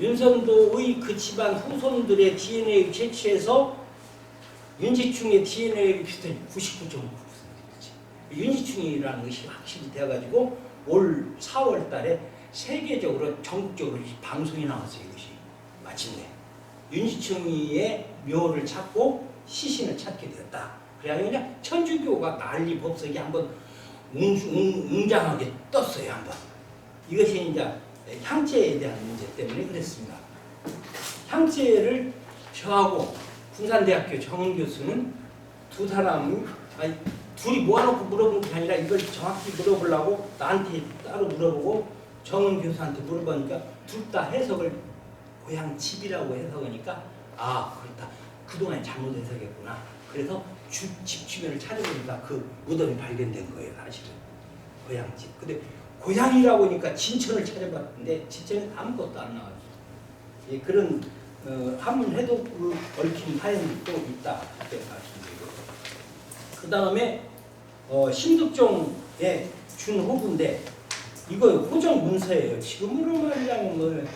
윤선도의 그 집안 후손들의 DNA를 채취해서 윤지충의 DNA를 비슷해 99.9%. 윤지충이라는 것이 확실히 되어가지고 올 4월 달에 세계적으로 전국적으로 방송이 나왔어요. 이것이 마침내 윤지충이의 묘를 찾고 시신을 찾게 되었다. 그래야 그냥 천주교가 난리 법석이 한번 웅장하게 떴어요. 한번. 이것이 이제 향제에 대한 문제 때문에 그랬습니다. 향제를 저하고 군산대학교 정은 교수는 두 사람이 둘이 모아놓고 물어본 게 아니라 이걸 정확히 물어보려고 나한테 따로 물어보고 정은 교수한테 물어보니까 둘 다 해석을 고향집이라고 해석하니까 그렇다. 그동안 잘못 해석했구나. 그래서 집 주변을 찾아보니까 그 무덤이 발견된 거예요. 사실은 고향집. 근데 고향이라고 하니까 진천을 찾아봤는데 진천에 아무것도 안 나왔어요. 예, 그런 한문 해독을 얽힌 사연이 또 있다. 그렇게 말씀드리고 그 다음에 신득종의 준호부인데 이거 호적 문서예요. 지금으로 말하면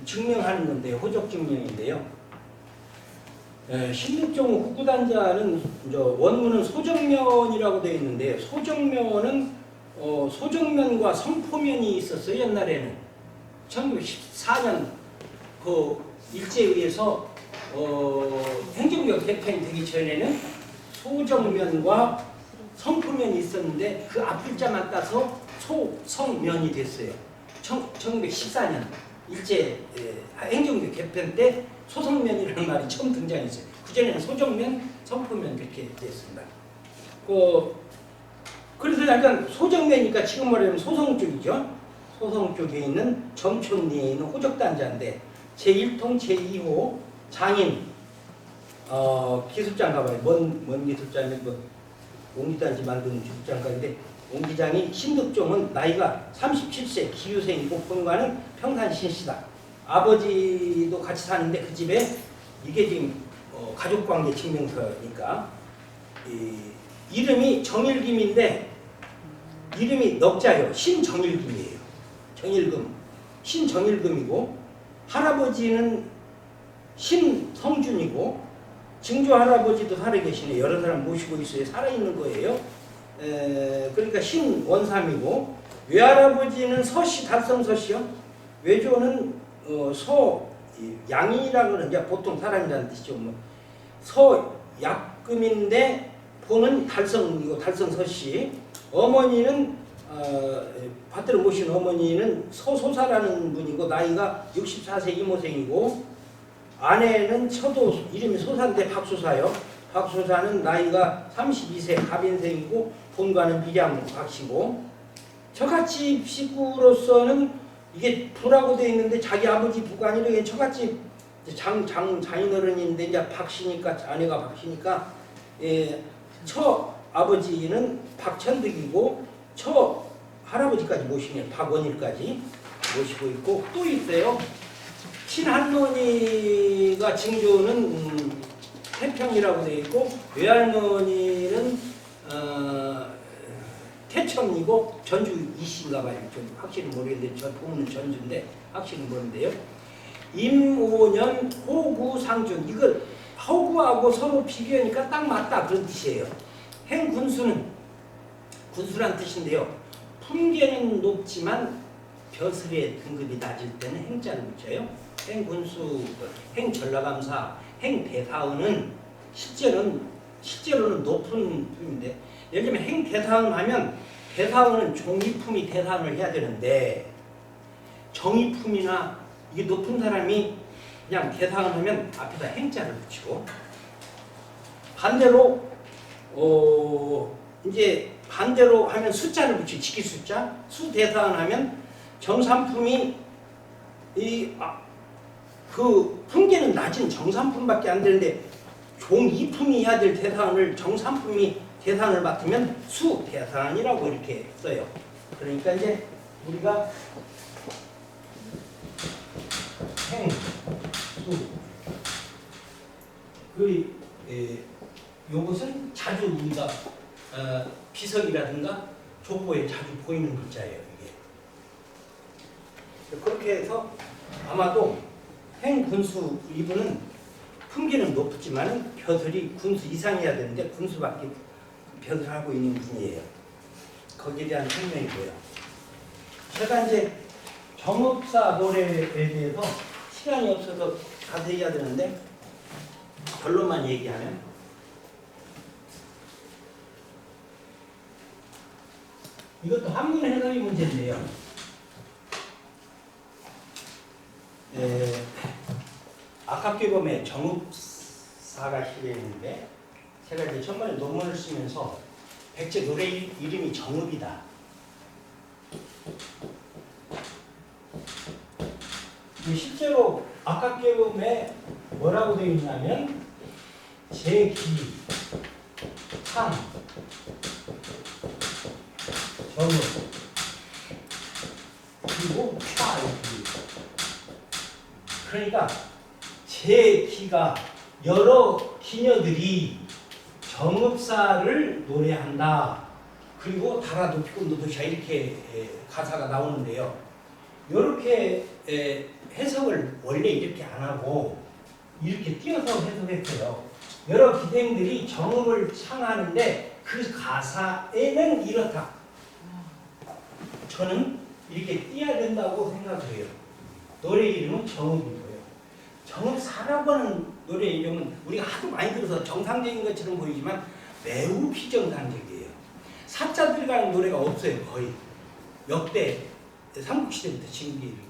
증명하는 건데 호적 증명인데요. 신득종 후구단자는 원문은 소정면이라고 되어 있는데 소정면은 소정면과 성포면이 있었어요. 옛날에는 1914년 그 일제에 의해서 행정력 개편이 되기 전에는 소정면과 성포면이 있었는데 그 앞글자만 따서 소성면이 됐어요. 1914년 일제 행정력 개편 때 소성면이라는 말이 처음 등장했어요. 그전에는 소정면, 성포면 그렇게 됐습니다. 그래서 약간 소정면이니까 지금 말하면 소성 쪽이죠. 소성 쪽에 있는 정촌리에 있는 호적단자인데 제1통 제2호 장인 기술자인가 봐요. 뭔 기술자면 옹기단지 만드는 기술자인가인데 옹기장이 신득종은 나이가 37세 기유생이고 본관은 평산신씨다. 아버지도 같이 사는데 그 집에 이게 지금 가족관계 증명서니까 이름이 정일김인데 이름이 넉자예요. 신정일김이에요. 정일금. 신정일금이고 할아버지는 신성준이고 증조 할아버지도 살아계시네. 여러 사람 모시고 있어요. 살아있는 거예요. 그러니까 신원삼이고 외할아버지는 서씨, 달성서씨요. 외조는 양이라고 하는 게 보통 사람이라는 뜻이죠. 서약금인데 보는 달성이고 달성서씨. 어머니는 받들어 모신 어머니는 서소사라는 분이고 나이가 64세 이모생이고 아내는 처도 이름이 소사인데 박소사요. 박소사는 나이가 32세 갑인생이고 본관은 밀양 박씨고 저같이 식구로서는 이게 부라고 돼 있는데 자기 아버지 부가 아니라 처갓집 장인어른인데 이제 박씨니까 아내가 박씨니까 처 아버지는 박천득이고 처 할아버지까지 모시면 박원일까지 모시고 있고 또 있어요. 친할머니가 증조는 태평이라고 되어 있고 외할머니는 태천이고 전주 이씨인가 봐요. 좀 확실히 모르겠는데 저 보면 전주인데 확실히 모르는데요. 임오년 호구상준 이걸 호구하고 서로 비교하니까 딱 맞다 그런 뜻이에요. 행군수는 군수란 뜻인데요. 품계는 높지만 벼슬의 등급이 낮을 때는 행자를 붙여요. 행군수, 행전라감사, 행대사은은 실제로는 높은 품인데 예를 들면 행대사은 하면 대사은은 종이품이 대사은을 해야 되는데 정이품이나 이게 높은 사람이 그냥 대사은 하면 앞에다 행자를 붙이고 반대로 이제 반대로 하면 숫자를 붙이고 직기 숫자 수대사은 하면 정산품이 그 품계는 낮은 정산품밖에 안 되는데 종이품이 해야 될 대사은을 정산품이 대사은을 맡으면 수대사은이라고 이렇게 써요. 그러니까 이제 우리가 행, 수 요것은 자주 우리가 비석이라든가 족보에 자주 보이는 글자예요. 이게 그렇게 해서 아마도 행군수 이분은 품계는 높지만 벼슬이 군수 이상이어야 되는데 군수밖에 벼슬을 하고 있는 분이에요. 거기에 대한 설명이고요. 제가 이제 정읍사 노래에 대해서 시간이 없어서 자세히 해야 되는데 결론만 얘기하면 이것도 한문 해석의 문제인데요. 아깝게 보면 정읍사가 실려있는데 제가 이제 전번에 논문을 쓰면서 백제 노래 이름이 정읍이다. 실제로 아깝게 보면 뭐라고 되어 있냐면 제기, 창, 정읍, 그리고 차 이렇게. 그러니까 제기가 여러 기녀들이 정읍사를 노래한다. 그리고 달아 높이고 노도샤 이렇게 가사가 나오는데요. 이렇게 해석을 원래 이렇게 안 하고 이렇게 띄어서 해석했어요. 여러 기생들이 정읍을 창하는데 그 가사에는 이렇다. 저는 이렇게 띄어야 된다고 생각해요. 노래 이름은 정읍이고요. 정읍사라고 하는 노래 이름은 우리가 하도 많이 들어서 정상적인 것처럼 보이지만 매우 비정상적이에요. 사자 들어가는 노래가 없어요. 거의 역대 삼국시대부터 지금까지.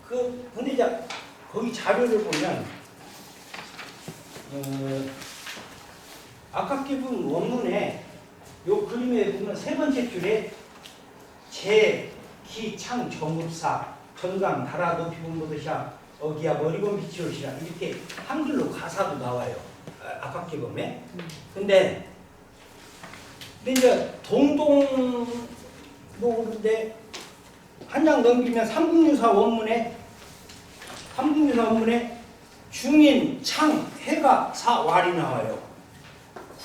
근데 이제 거기 자료를 보면 아깝게 본 원문에 요 그림에 보면 세 번째 줄에 제, 기, 창, 정읍사, 전강, 달아, 높이, 분보드샤, 어기야, 머리건, 빛이 오시라 이렇게 한글로 가사도 나와요. 아깝게 보면. 근데 이제 동동도 그런데 한 장 넘기면 삼국유사 원문에 중인, 창, 해가, 사, 왈이 나와요.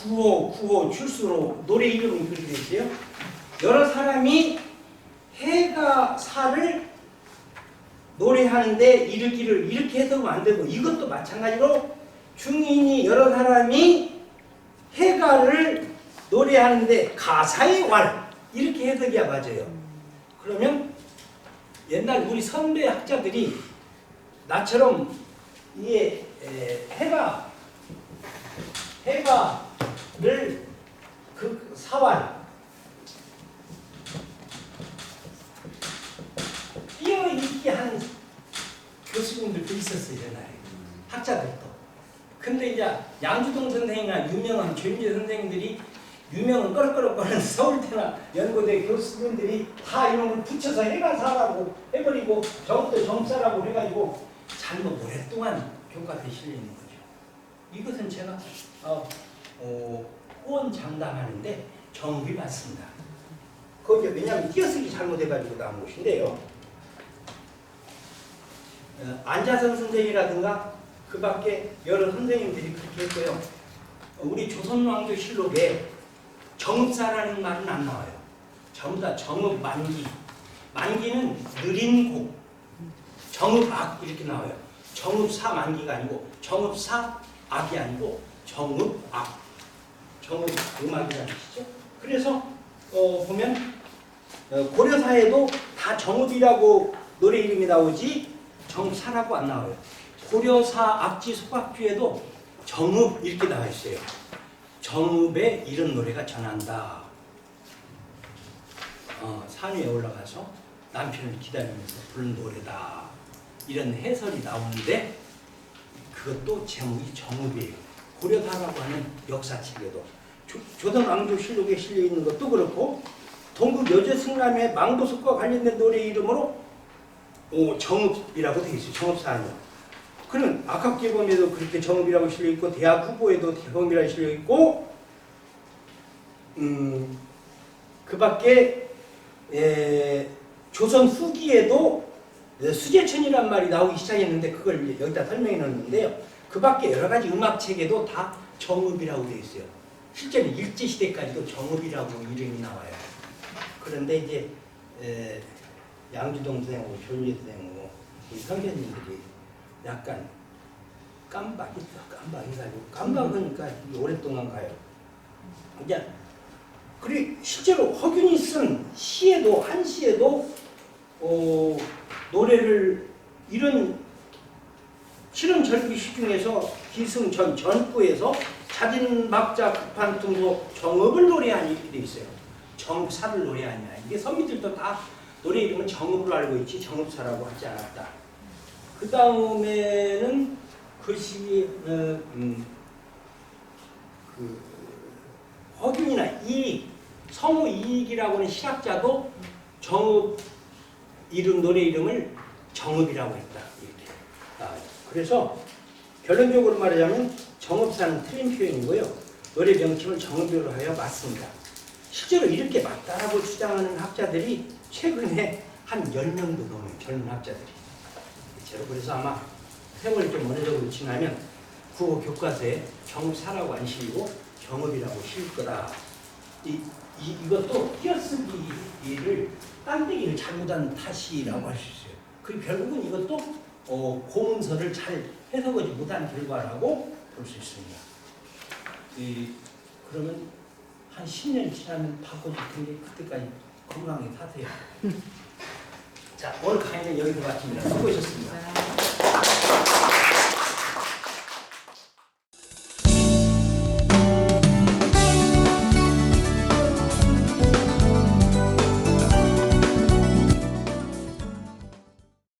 구호 출수로 노래 이름이 그렇게 됐어요. 여러 사람이 해가, 사를 노래하는데 이르기를 이렇게 해석은 안 되고 이것도 마찬가지로 중인이 여러 사람이 해가를 노래하는데 가사의 왈 이렇게 해석이야 맞아요. 그러면 옛날 우리 선배 학자들이 나처럼 이게 해가를 그 사왈 띄어읽기 하는 교수님들도 있었어요. 옛날에 학자들도. 근데 이제 양주동 선생이나 유명한 조윤재 선생님들이 유명한 꺼럭꺼럭거리는 서울대나 연고대 교수분들이 다 이런 걸 붙여서 해가사라고 해버리고 저것도 정사라고 해가지고 잘못 오랫동안 교과서에 실려 있는 거죠. 이것은 제가 호언장담하는데 정비 맞습니다. 그게 왜냐하면 띄어쓰기 잘못해가지고 나온 것인데요. 안자선 선생이라든가 그 밖에 여러 선생님들이 그렇게 했고요. 우리 조선왕조실록에 정읍사라는 말은 안 나와요. 전부 다 정읍 만기. 만기는 느린 곡. 정읍악 이렇게 나와요. 정읍사 만기가 아니고 정읍사 악이 아니고 정읍악. 정읍 음악이라는 뜻이죠. 그래서 보면 고려사에도 다 정읍이라고 노래 이름이 나오지 정사라고 안 나와요. 고려사 악지 소각주에도 정읍 이렇게 나와 있어요. 정읍에 이런 노래가 전한다. 산 위에 올라가서 남편을 기다리면서 부른 노래다. 이런 해설이 나오는데 그것도 제목이 정읍이에요. 고려사라고 하는 역사책에도 조선왕조실록에 실려있는 것도 그렇고 동국 여제승람의 망도석과 관련된 노래 이름으로 정읍이라고 되어 있어요. 정읍사안이요. 그는 악학기범에도 그렇게 정읍이라고 실려있고 대학 후보에도 대범이라고 실려있고 그 밖에 조선 후기에도 수제천이란 말이 나오기 시작했는데 그걸 여기다 설명해 놓는데요. 그 밖에 여러 가지 음악책에도 다 정읍이라고 되어 있어요. 실제로 일제시대까지도 정읍이라고 이름이 나와요. 그런데 이제 양주동 선생하고 조은재 선생하고 우리 선생님들이 약간 깜박해가지고 깜박하니까 오랫동안 가요. 이제 그리고 실제로 허균이 쓴 시에도 한 시에도 노래를 이런 실험절기시 중에서 기승전 전부에서 자진 막자 급한 tum소 정읍을 노래하니 이렇게 돼 있어요. 정읍사를 노래하냐. 이게 선비들도 다 노래 이름은 정읍으로 알고 있지 정읍사라고 하지 않았다. 그 다음에는 그 시기에 허균이나 이익, 성우 이익이라고 하는 실학자도 정읍 이름 노래 이름을 정읍이라고 했다. 이렇게 나와요. 그래서 결론적으로 말하자면 정읍사는 틀린 표현이고요. 노래 명칭을 정읍으로 하여 맞습니다. 실제로 이렇게 맞다라고 주장하는 학자들이 최근에 한 10명도 넘어요. 젊은 학자들이. 그래서 아마 세월이 좀 어느 정도 지나면 국어 교과서에 정읍사라고 안 실리고 정읍이라고 실 거다. 이것도 띄어쓰기를 딴데기를 잘못한 탓이라고 할 수 있어요. 그리고 결국은 이것도 고문서를 잘 해석하지 못한 결과라고 볼 수 있습니다. 그러면 한 10년 지나면 바꿔줄 텐데 그때까지 건강하게 사세요. 자, 오늘 강의는 여기서 마칩니다. 수고하셨습니다.